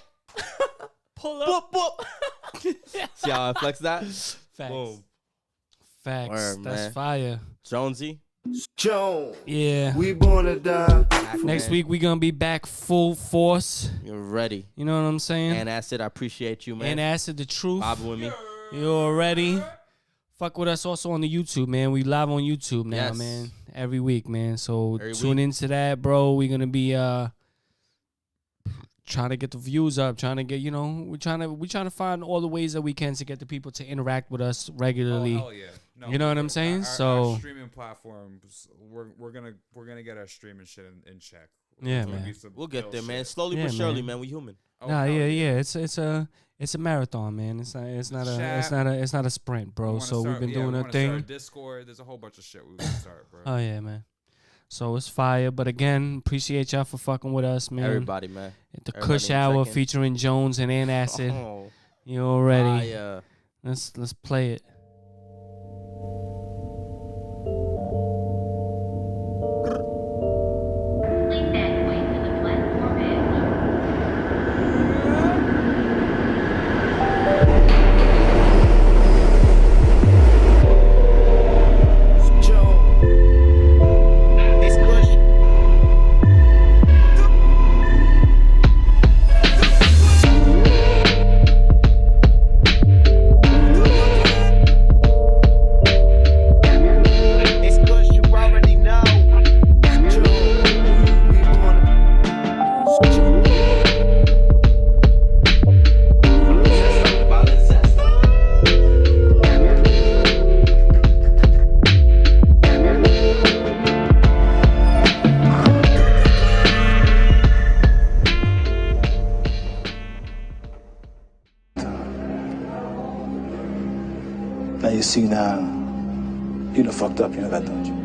[SPEAKER 6] Pull up.
[SPEAKER 1] Boop, boop. See how I flex that?
[SPEAKER 6] Facts.
[SPEAKER 1] Boom.
[SPEAKER 6] Facts.
[SPEAKER 1] Word,
[SPEAKER 6] That's
[SPEAKER 1] man.
[SPEAKER 6] fire.
[SPEAKER 1] Jonesy.
[SPEAKER 3] Jones,
[SPEAKER 6] Yeah.
[SPEAKER 3] we born to die.
[SPEAKER 6] Next week we gonna be back full force.
[SPEAKER 1] You're ready.
[SPEAKER 6] You know what I'm saying?
[SPEAKER 1] And Acid, I appreciate you, man.
[SPEAKER 6] And Acid, the truth.
[SPEAKER 1] Bob with me.
[SPEAKER 6] You already. Fuck with us also on the YouTube, man. We live on YouTube now,
[SPEAKER 1] Yes.
[SPEAKER 6] man. Every week, man. So
[SPEAKER 1] Every
[SPEAKER 6] tune
[SPEAKER 1] week.
[SPEAKER 6] into that, bro. We're gonna be trying to get the views up, trying to get, you know, we're trying to find all the ways that we can to get the people to interact with us regularly.
[SPEAKER 2] Oh hell yeah! No,
[SPEAKER 6] You know what I'm saying?
[SPEAKER 2] Our streaming platforms, we're gonna get our streaming shit in check.
[SPEAKER 6] Yeah,
[SPEAKER 2] It's gonna
[SPEAKER 6] man.
[SPEAKER 2] be some
[SPEAKER 1] We'll get
[SPEAKER 2] ill
[SPEAKER 1] there, man.
[SPEAKER 2] shit.
[SPEAKER 1] Slowly
[SPEAKER 6] Yeah,
[SPEAKER 1] but surely,
[SPEAKER 6] man.
[SPEAKER 1] man. We human.
[SPEAKER 2] Oh,
[SPEAKER 6] Nah,
[SPEAKER 2] hell
[SPEAKER 6] yeah. It's a marathon, man. It's not a sprint,
[SPEAKER 2] We
[SPEAKER 6] bro.
[SPEAKER 2] wanna
[SPEAKER 6] So we've
[SPEAKER 2] start-
[SPEAKER 6] been
[SPEAKER 2] yeah,
[SPEAKER 6] doing
[SPEAKER 2] we
[SPEAKER 6] our
[SPEAKER 2] wanna start
[SPEAKER 6] thing.
[SPEAKER 2] a Discord. There's a whole bunch of shit we want to start, bro.
[SPEAKER 6] Oh yeah, man. So it's fire. But again, appreciate y'all for fucking with us, man.
[SPEAKER 1] Everybody, man.
[SPEAKER 6] The
[SPEAKER 1] everybody
[SPEAKER 6] Kush
[SPEAKER 1] in
[SPEAKER 6] Hour
[SPEAKER 1] check-in.
[SPEAKER 6] featuring Jones and Ant Acid.
[SPEAKER 1] Oh,
[SPEAKER 6] You already.
[SPEAKER 1] fire.
[SPEAKER 6] Let's play it.
[SPEAKER 7] Please stand wait for the platform edge.
[SPEAKER 3] Jones, it's Kush. It's Kush, you already know. Jones, we born
[SPEAKER 5] Now you see now, you done fucked up, you know that, don't you?